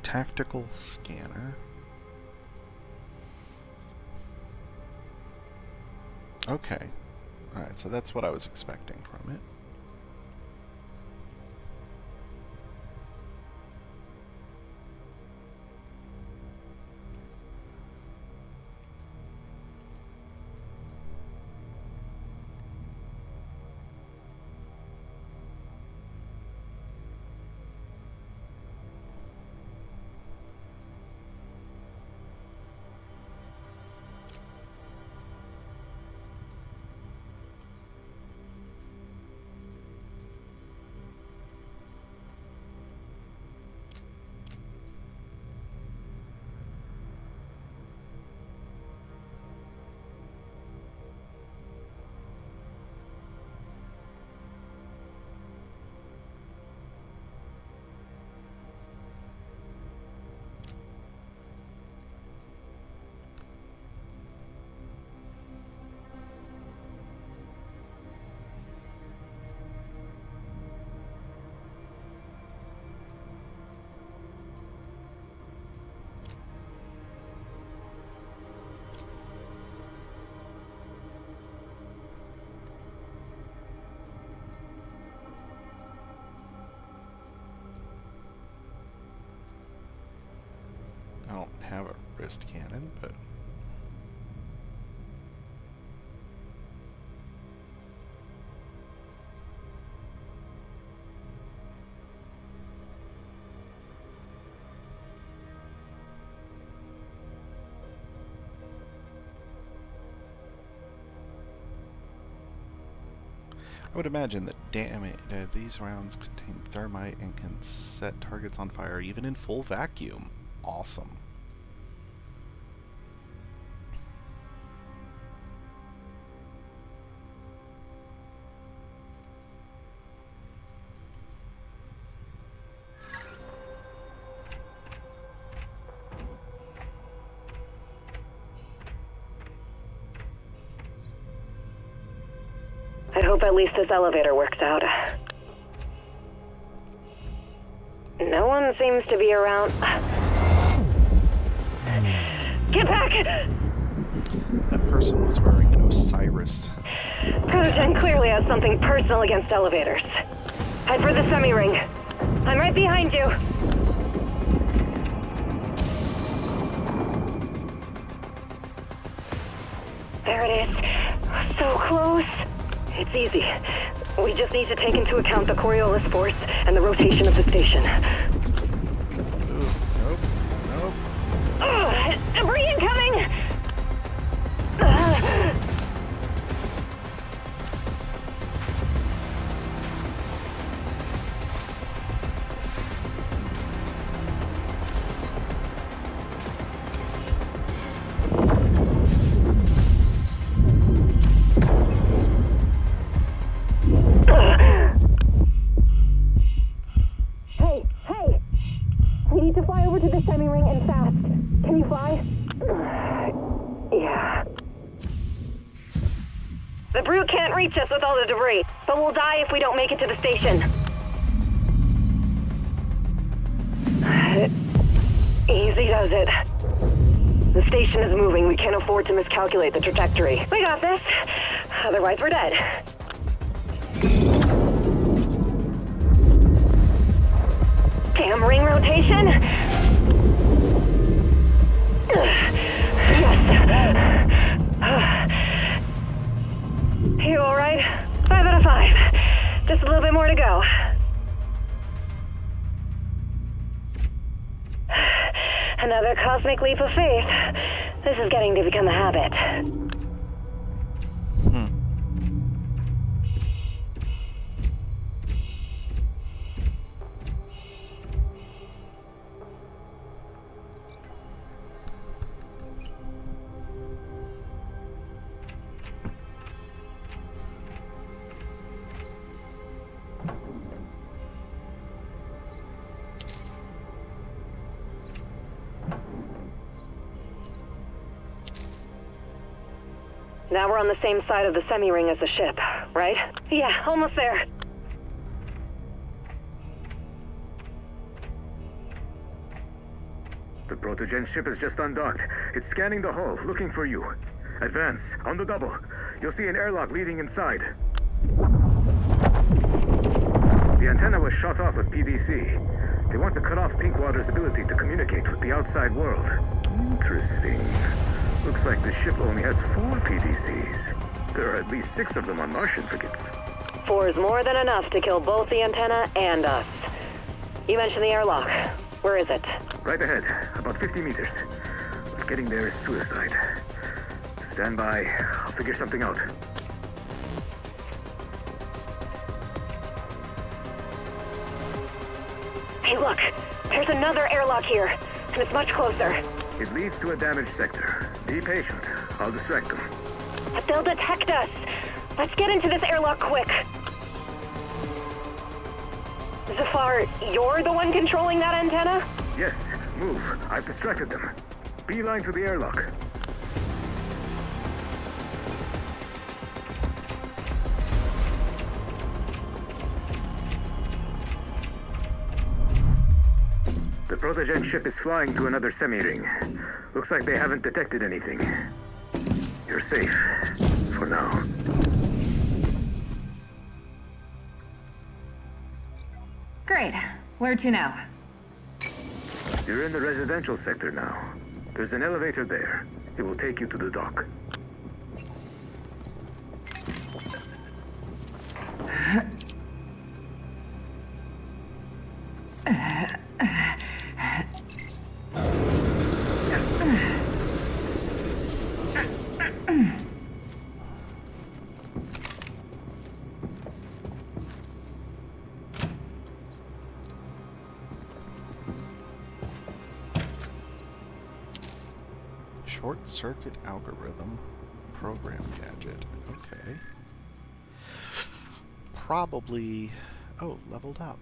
S1: Tactical scanner. Okay. Alright, so that's what I was expecting from it. I don't have a wrist cannon, but I would imagine that these rounds contain thermite and can set targets on fire even in full vacuum. Awesome.
S13: I hope at least this elevator works out. No one seems to be around. Get back!
S1: That person was wearing an Osiris.
S13: Protogen clearly has something personal against elevators. Head for the semi-ring. I'm right behind you. There it is. So close. It's easy. We just need to take into account the Coriolis force and the rotation of the station.
S1: Nope. Nope.
S13: Debris incoming! Hey! We need to fly over to the semi-ring and fast. Can you fly? Yeah. The brute can't reach us with all the debris, but we'll die if we don't make it to the station. Easy does it. The station is moving. We can't afford to miscalculate the trajectory. We got this. Otherwise, we're dead. Damn ring rotation. Yes. You all right? 5 out of 5. Just a little bit more to go. Another cosmic leap of faith. This is getting to become a habit. Now we're on the same side of the semi-ring as the ship, right? Yeah, almost there.
S3: The protogen ship is just undocked. It's scanning the hull, looking for you. Advance, on the double. You'll see an airlock leading inside. The antenna was shot off with PVC. They want to cut off Pinkwater's ability to communicate with the outside world. Interesting. Looks like the ship only has 4 PDCs. There are at least 6 of them on Martian frigates.
S13: 4 is more than enough to kill both the antenna and us. You mentioned the airlock. Where is it?
S3: Right ahead, about 50 meters. But getting there is suicide. Stand by. I'll figure something out.
S13: Hey, look. There's another airlock here, and it's much closer.
S3: It leads to a damaged sector. Be patient. I'll distract them.
S13: But they'll detect us. Let's get into this airlock quick. Zafar, you're the one controlling that antenna?
S3: Yes, move. I've distracted them. Beeline to the airlock. The protogen ship is flying to another semi-ring. Looks like they haven't detected anything. You're safe. For now.
S14: Great. Where to now?
S3: You're in the residential sector now. There's an elevator there. It will take you to the dock.
S1: Short circuit algorithm program gadget. Okay. Probably... Oh, leveled up.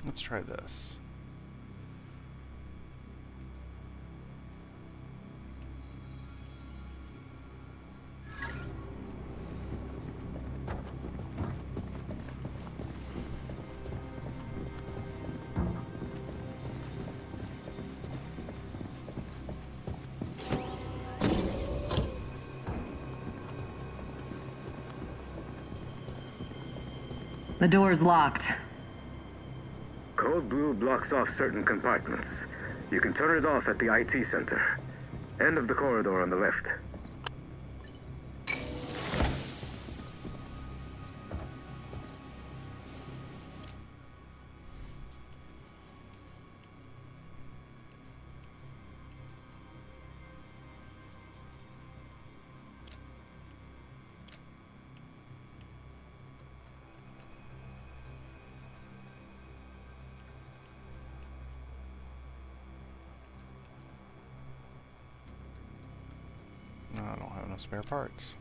S1: Let's try this.
S14: The door's locked.
S3: Code blue blocks off certain compartments. You can turn it off at the IT center. End of the corridor on the left.
S1: No, I don't have no spare parts.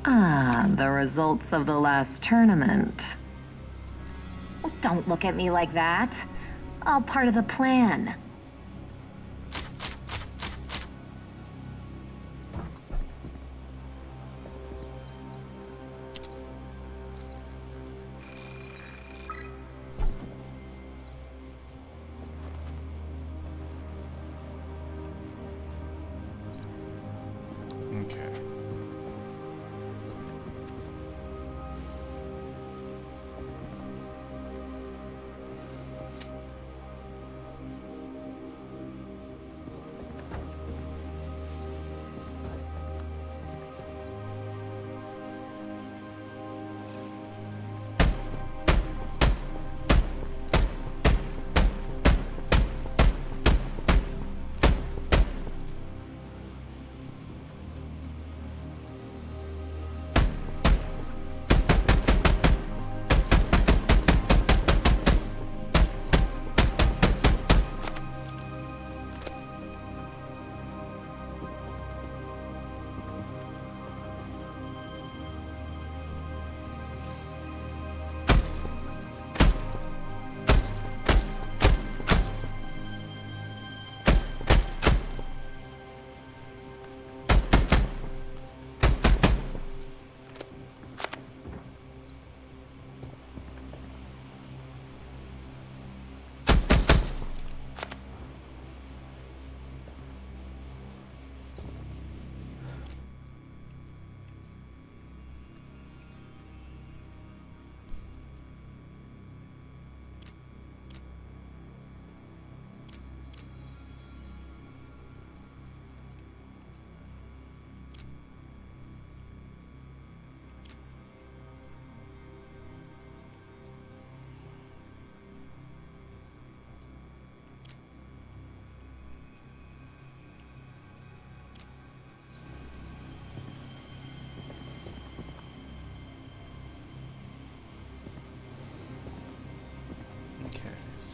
S14: Ah, the results of the last tournament.
S8: Don't look at me like that. All part of the plan.
S1: Okay.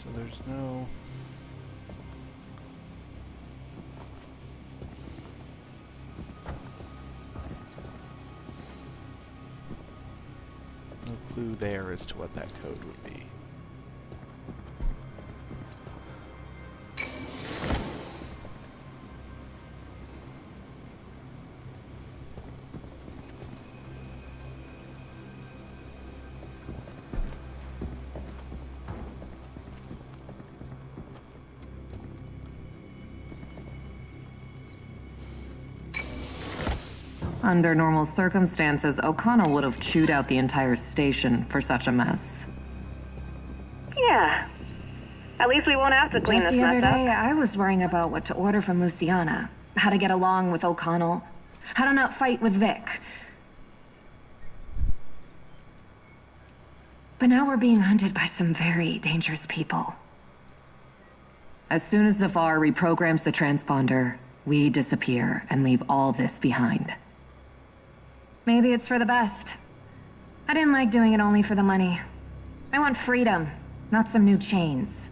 S1: So there's no... no clue there as to what that code would be.
S14: Under normal circumstances, O'Connell would have chewed out the entire station for such a mess.
S13: Yeah. At least we won't have to clean
S2: Just
S13: this
S2: the other
S13: mess
S2: day,
S13: up.
S2: I was worrying about what to order from Luciana. How to get along with O'Connell. How to not fight with Vic. But now we're being hunted by some very dangerous people.
S14: As soon as Zafar reprograms the transponder, we disappear and leave all this behind.
S2: Maybe it's for the best. I didn't like doing it only for the money. I want freedom, not some new chains.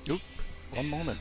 S1: Oop, one moment.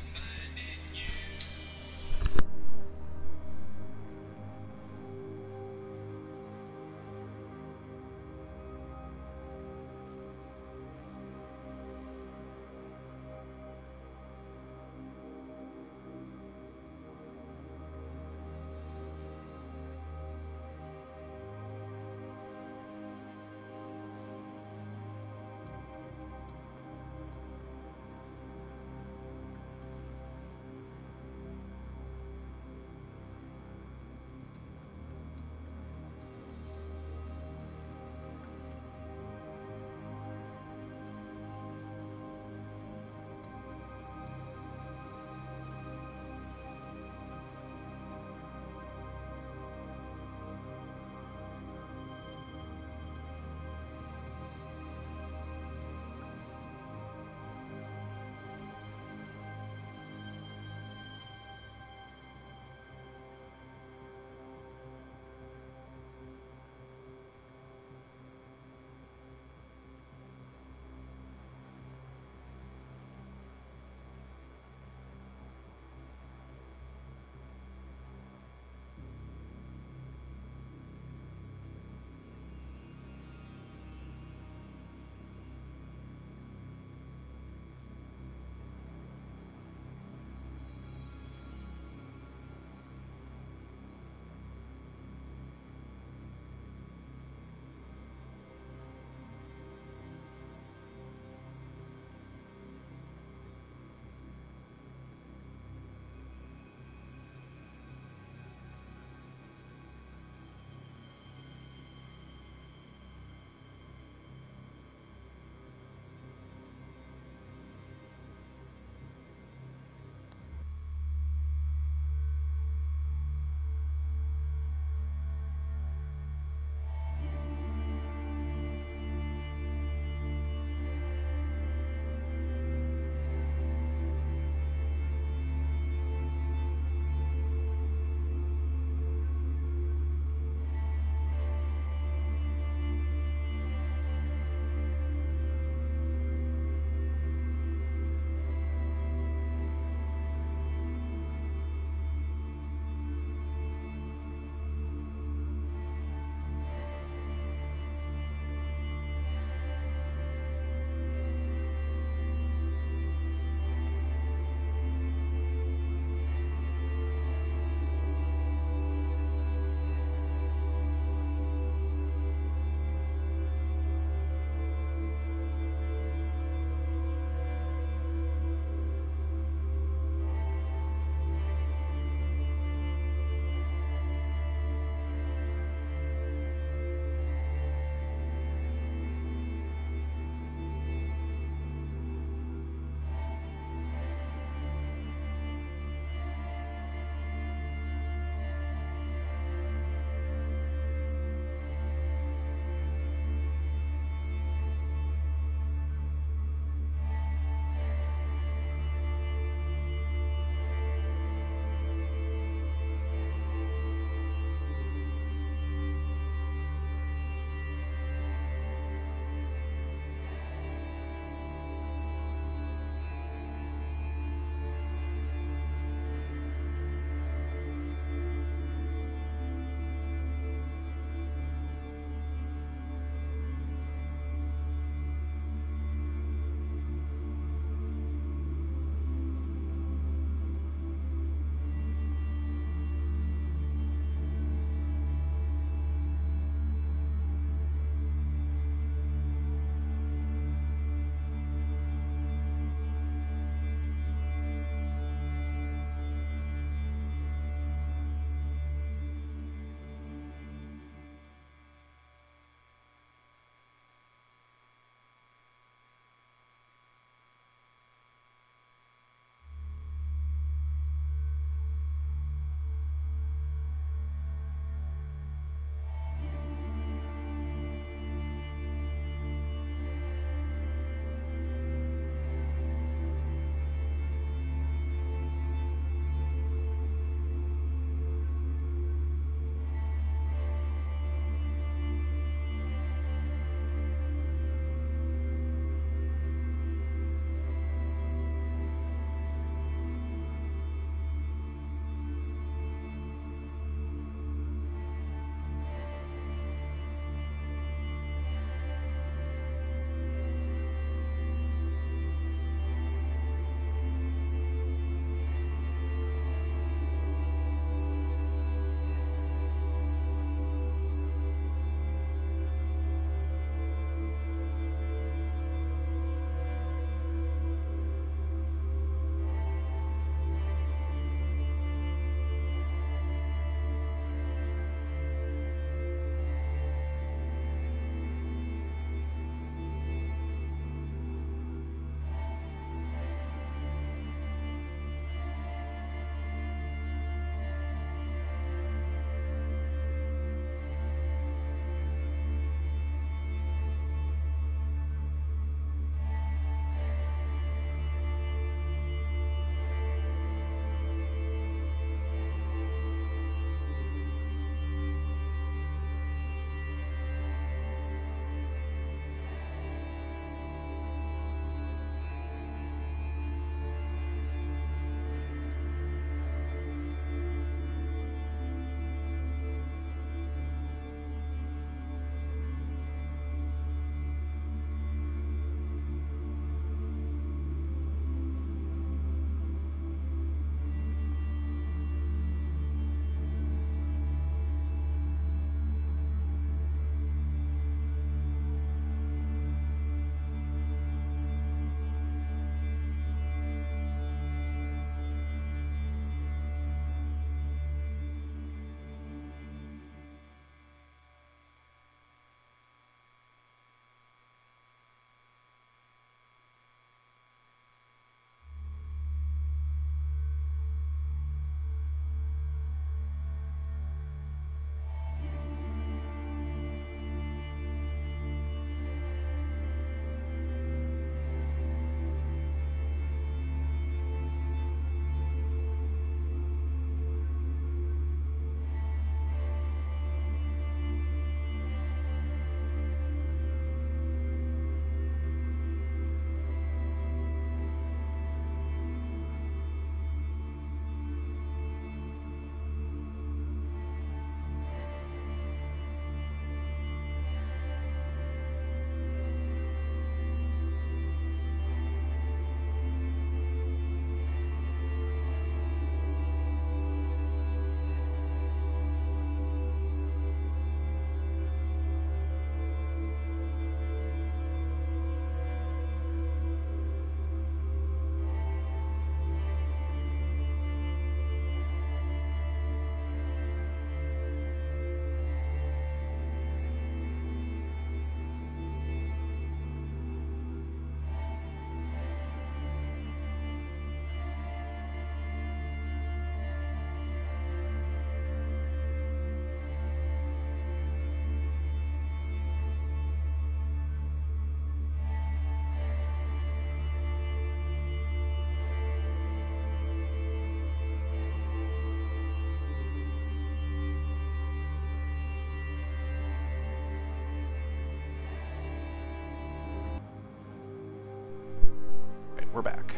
S1: we're back.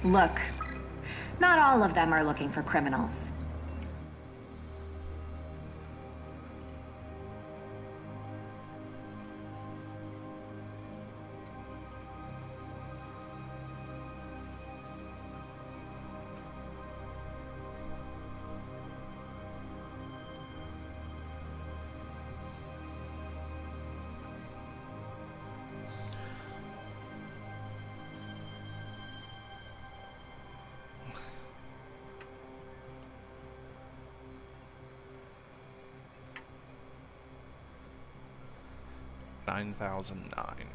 S14: Look, not all of them are looking for criminals. $9,009.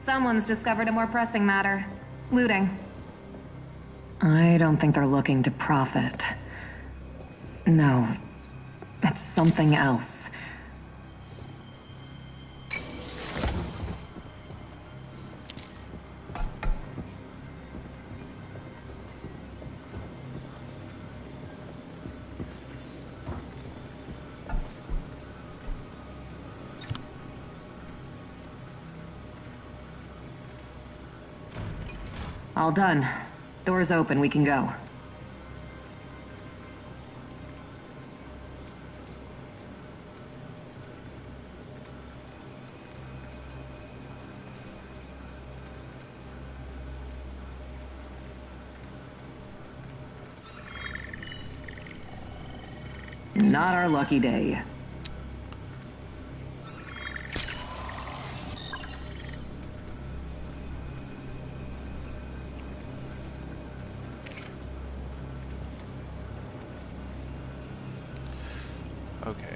S14: Someone's discovered a more pressing matter. Looting. I don't think they're looking to profit. No, it's something else. All done. Doors open, we can go. Not our lucky day.
S1: Okay.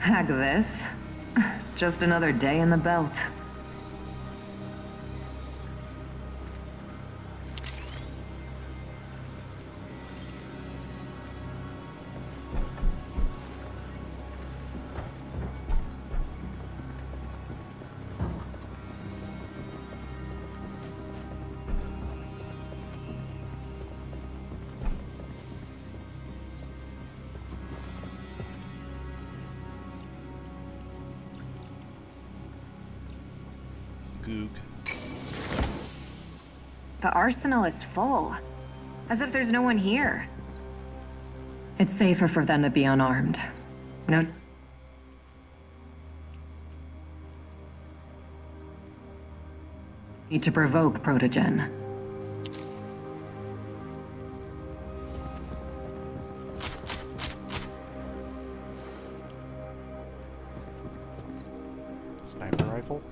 S14: Heck this. Just another day in the belt.
S1: Goog.
S14: The arsenal is full. As if there's no one here. It's safer for them to be unarmed. No... need to provoke Protogen.
S1: Sniper rifle?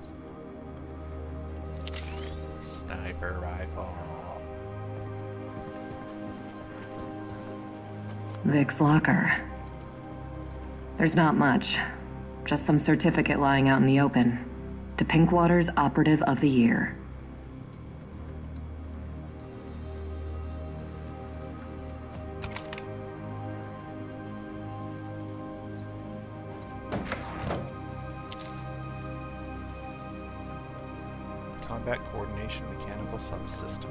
S1: Sniper rifle.
S14: Vic's locker. There's not much. Just some certificate lying out in the open. To Pinkwater's Operative of the Year.
S1: Combat Coordination Mechanical Subsystem.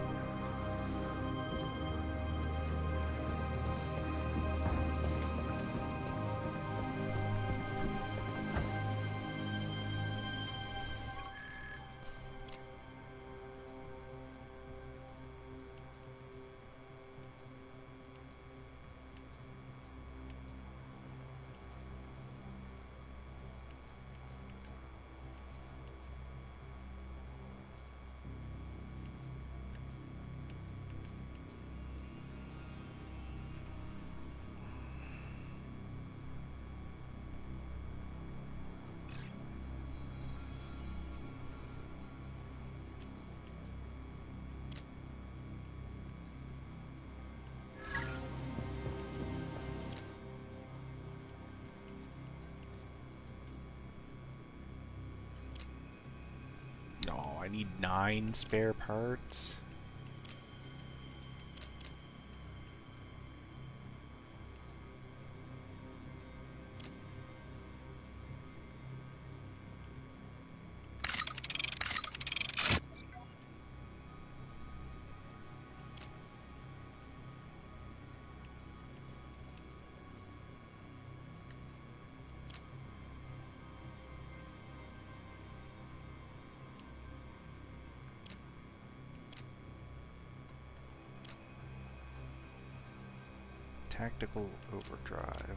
S1: Oh, I need 9 spare parts. Tactical overdrive.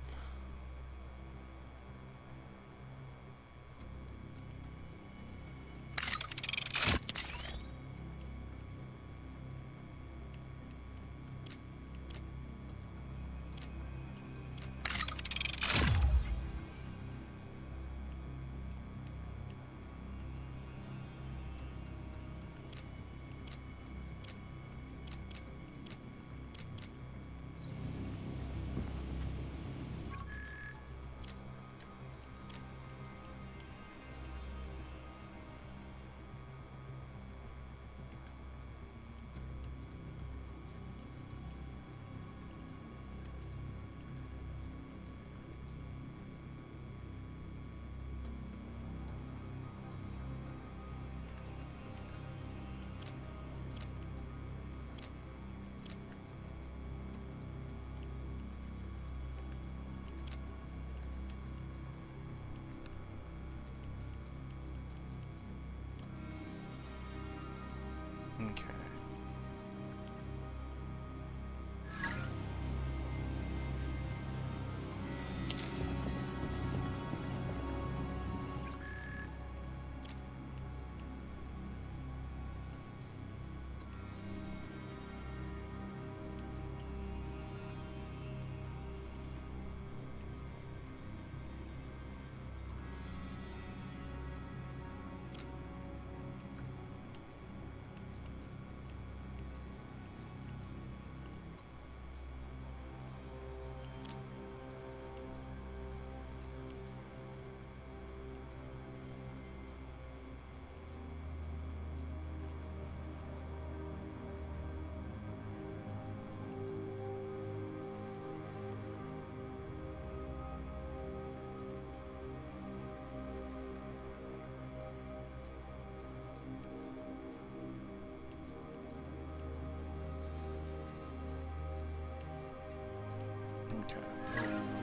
S1: Okay.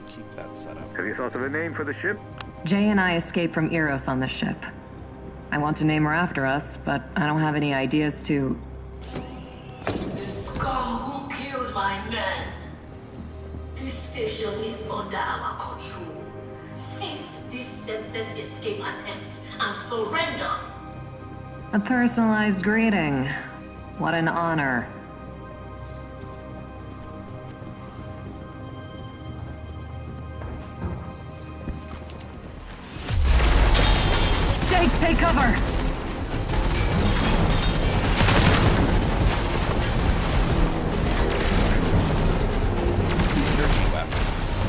S1: Keep that set up.
S3: Have you thought of a name for the ship?
S14: Jay and I escaped from Eros on the ship. I want to name her after us, but I don't have any ideas to...
S11: The scum who killed my men. This station is under our control. Cease this senseless escape attempt and surrender.
S14: A personalized greeting. What an honor. Jake, take cover!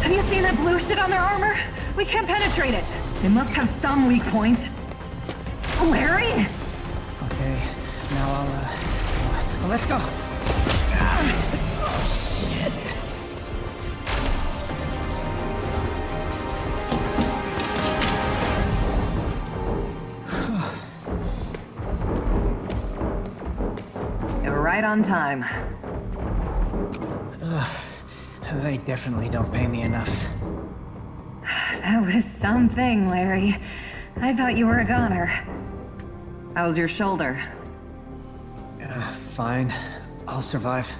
S14: Have you seen that blue shit on their armor? We can't penetrate it. They must have some weak point. Larry?
S15: Okay, now let's go. Oh, shit.
S14: right on time.
S15: They definitely don't pay me enough.
S14: That was something, Larry. I thought you were a goner. How's your shoulder?
S15: Fine. I'll survive.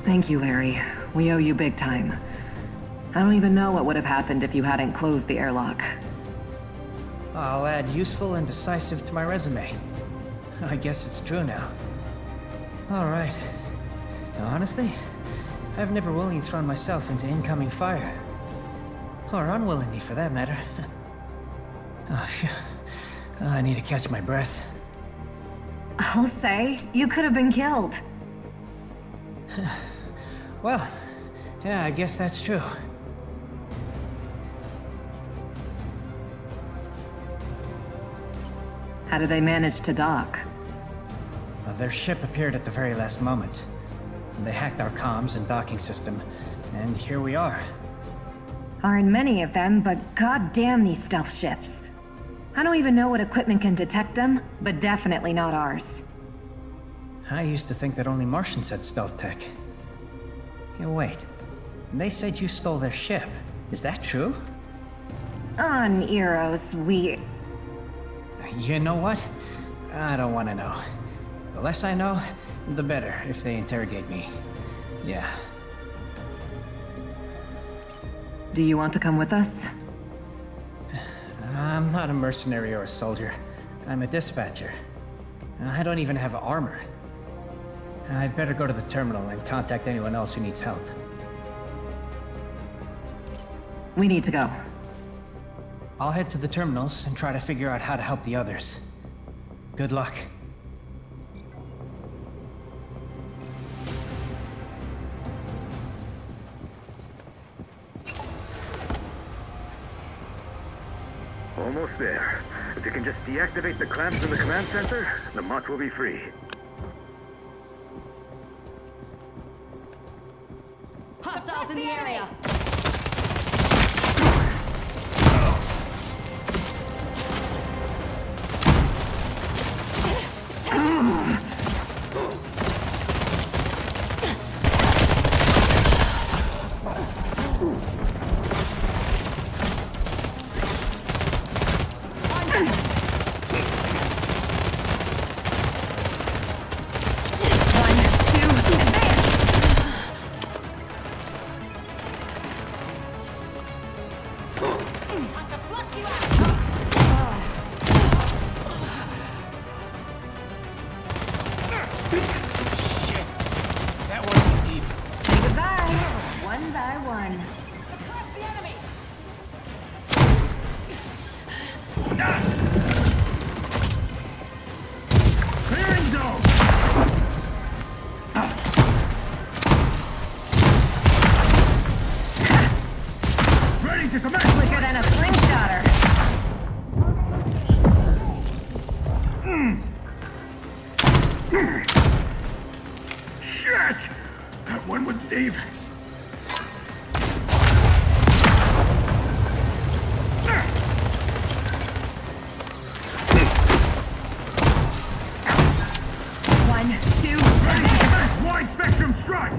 S14: Thank you, Larry. We owe you big time. I don't even know what would have happened if you hadn't closed the airlock.
S15: I'll add useful and decisive to my resume. I guess it's true now. Alright. Honestly, I've never willingly thrown myself into incoming fire. Or unwillingly, for that matter. Oh, phew. I need to catch my breath.
S14: I'll say, you could have been killed.
S15: Well, yeah, I guess that's true.
S14: How did they manage to dock?
S15: Well, their ship appeared at the very last moment. They hacked our comms and docking system, and here we are.
S14: Aren't many of them, but goddamn these stealth ships. I don't even know what equipment can detect them, but definitely not ours.
S15: I used to think that only Martians had stealth tech. Hey, wait. They said you stole their ship. Is that true?
S14: On Eros, we...
S15: You know what? I don't want to know. The less I know, the better if they interrogate me. Yeah.
S14: Do you want to come with us?
S15: I'm not a mercenary or a soldier. I'm a dispatcher. I don't even have armor. I'd better go to the terminal and contact anyone else who needs help.
S14: We need to go.
S15: I'll head to the terminals and try to figure out how to help the others. Good luck.
S3: Almost there. If you can just deactivate the clamps in the command center, the Mott will be free.
S4: Hostiles in the area!
S14: Quicker than a slingshotter.
S12: Shit! That one was Dave.
S14: One, two,
S12: That's wide spectrum strike!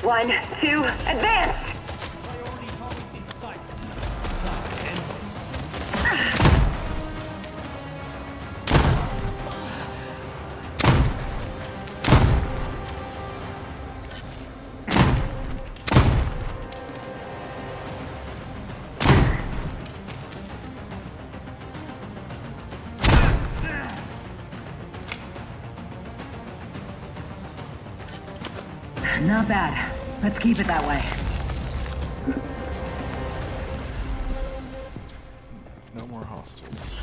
S13: 1, 2, advance!
S12: Priority target in sight. Time to end this.
S14: Not bad. Let's keep it that way.
S1: No more hostiles.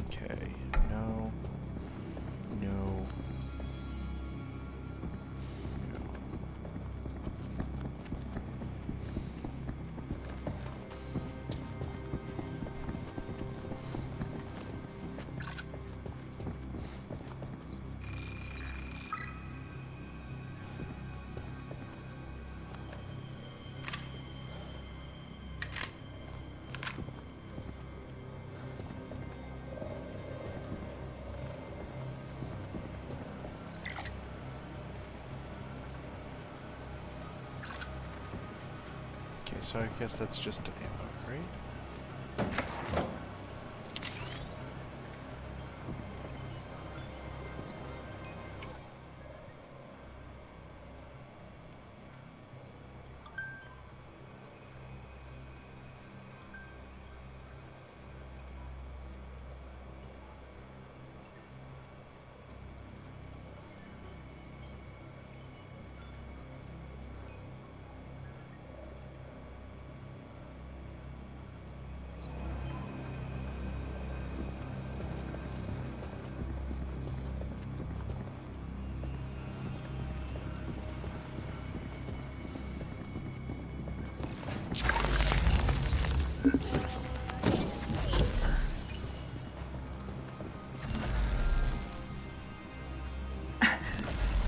S1: Okay, no. No. Okay, so I guess that's just ammo, right?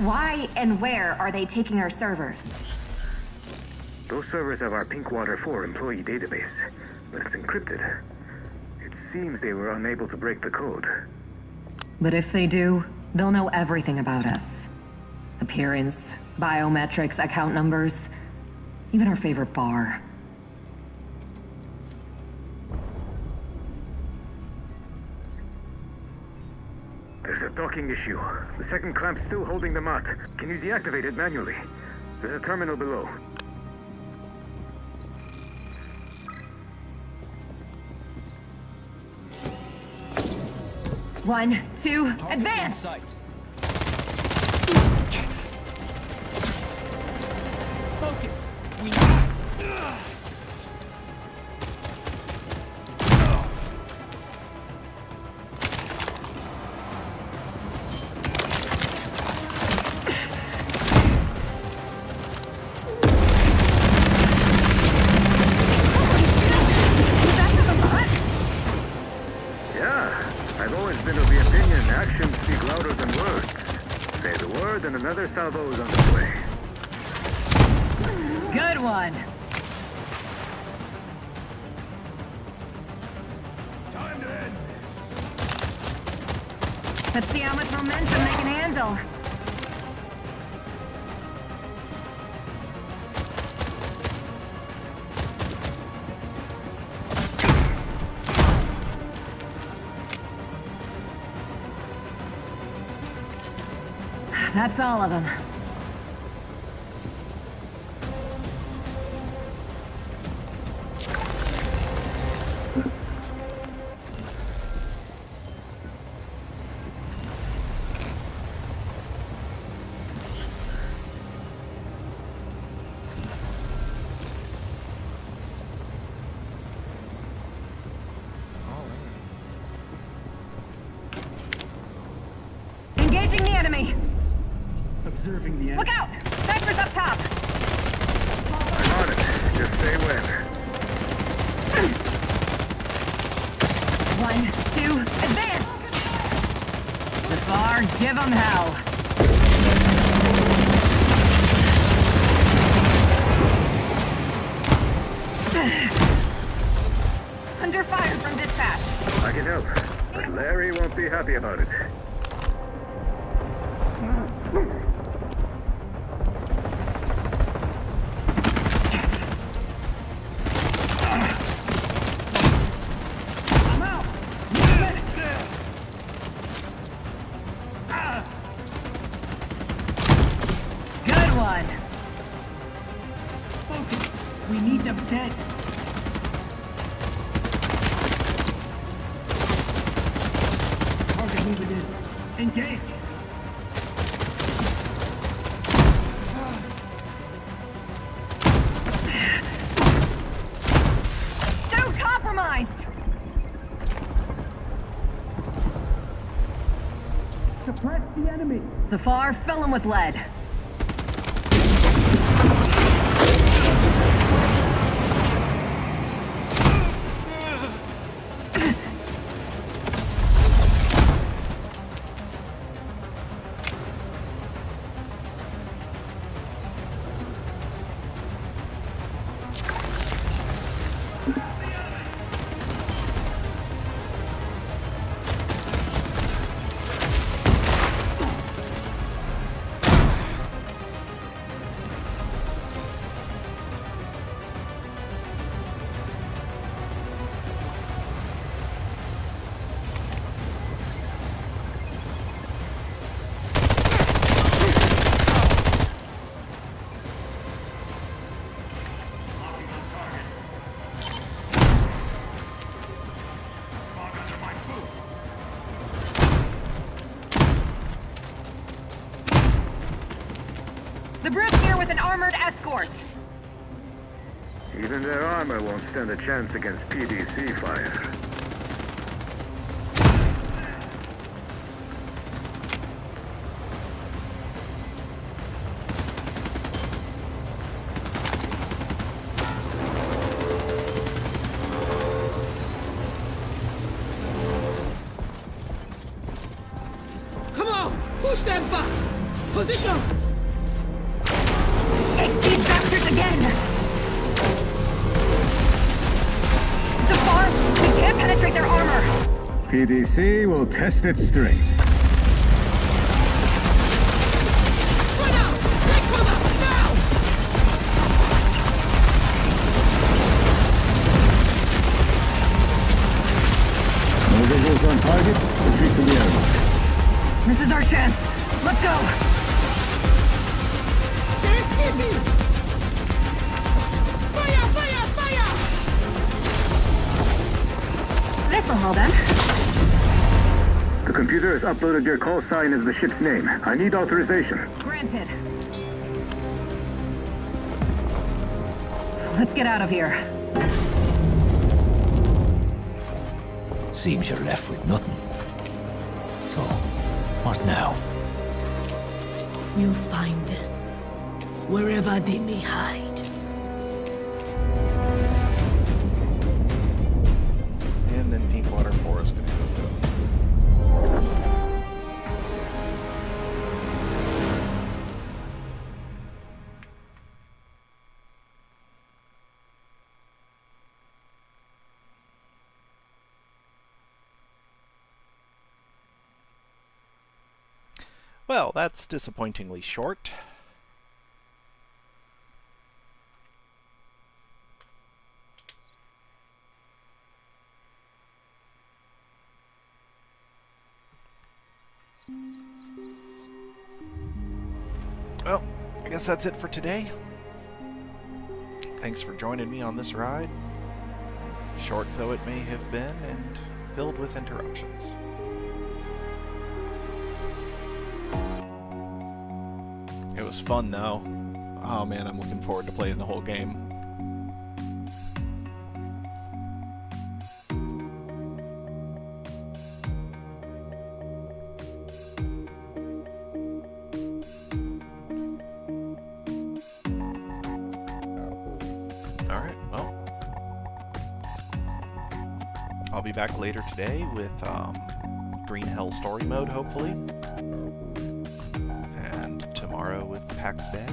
S14: Why and where are they taking our servers?
S3: Those servers have our Pinkwater 4 employee database, but it's encrypted. It seems they were unable to break the code.
S14: But if they do, they'll know everything about us. Appearance, biometrics, account numbers, even our favorite bar.
S3: There's a docking issue. The second clamp's still holding the mott. Can you deactivate it manually? There's a terminal below.
S14: One, two, advance!
S12: Focus. We
S3: Another salvo's on the way.
S14: Good one.
S12: Time to end this.
S14: Let's see how much momentum they can handle. That's all of them. Engaging the enemy!
S12: Observing the enemy.
S14: Look out! Snipers up top!
S3: I'm on it. Just stay with.
S14: 1, 2, advance! Jafar, give them hell! Under fire from dispatch.
S3: I can help, but Larry won't be happy about it.
S12: I'm out!
S14: Good one.
S12: Focus. We need them dead. Target moving in. Engage.
S14: So compromised.
S12: Suppress the enemy.
S14: Zafar, fill him with lead. The Brute's here with an armored escort.
S3: Even their armor won't stand a chance against PDC fire.
S11: Come on! Push them back! Positions!
S14: Chase these bastards again! Zafar, we can't penetrate their armor!
S3: PDC will test its strength.
S11: Spread out! Take cover! Now!
S3: No visuals on target. Retreat to the airlock.
S14: This is our chance. Let's go!
S11: They're escaping! Fire! Fire! Fire!
S14: This'll hold them.
S3: The computer has uploaded your call sign as the ship's name. I need authorization.
S14: Granted. Let's get out of here.
S9: Seems you're left with nothing. So, what now?
S11: We'll find them. Wherever they may hide.
S1: And then Pinkwater 4 is going to go down. Well, that's disappointingly short. Well, I guess that's it for today. Thanks for joining me on this ride. Short though it may have been, and filled with interruptions. It was fun though. Oh man, I'm looking forward to playing the whole game. Alright, well. I'll be back later today with Green Hell Story Mode, hopefully. And tomorrow with PAX Day.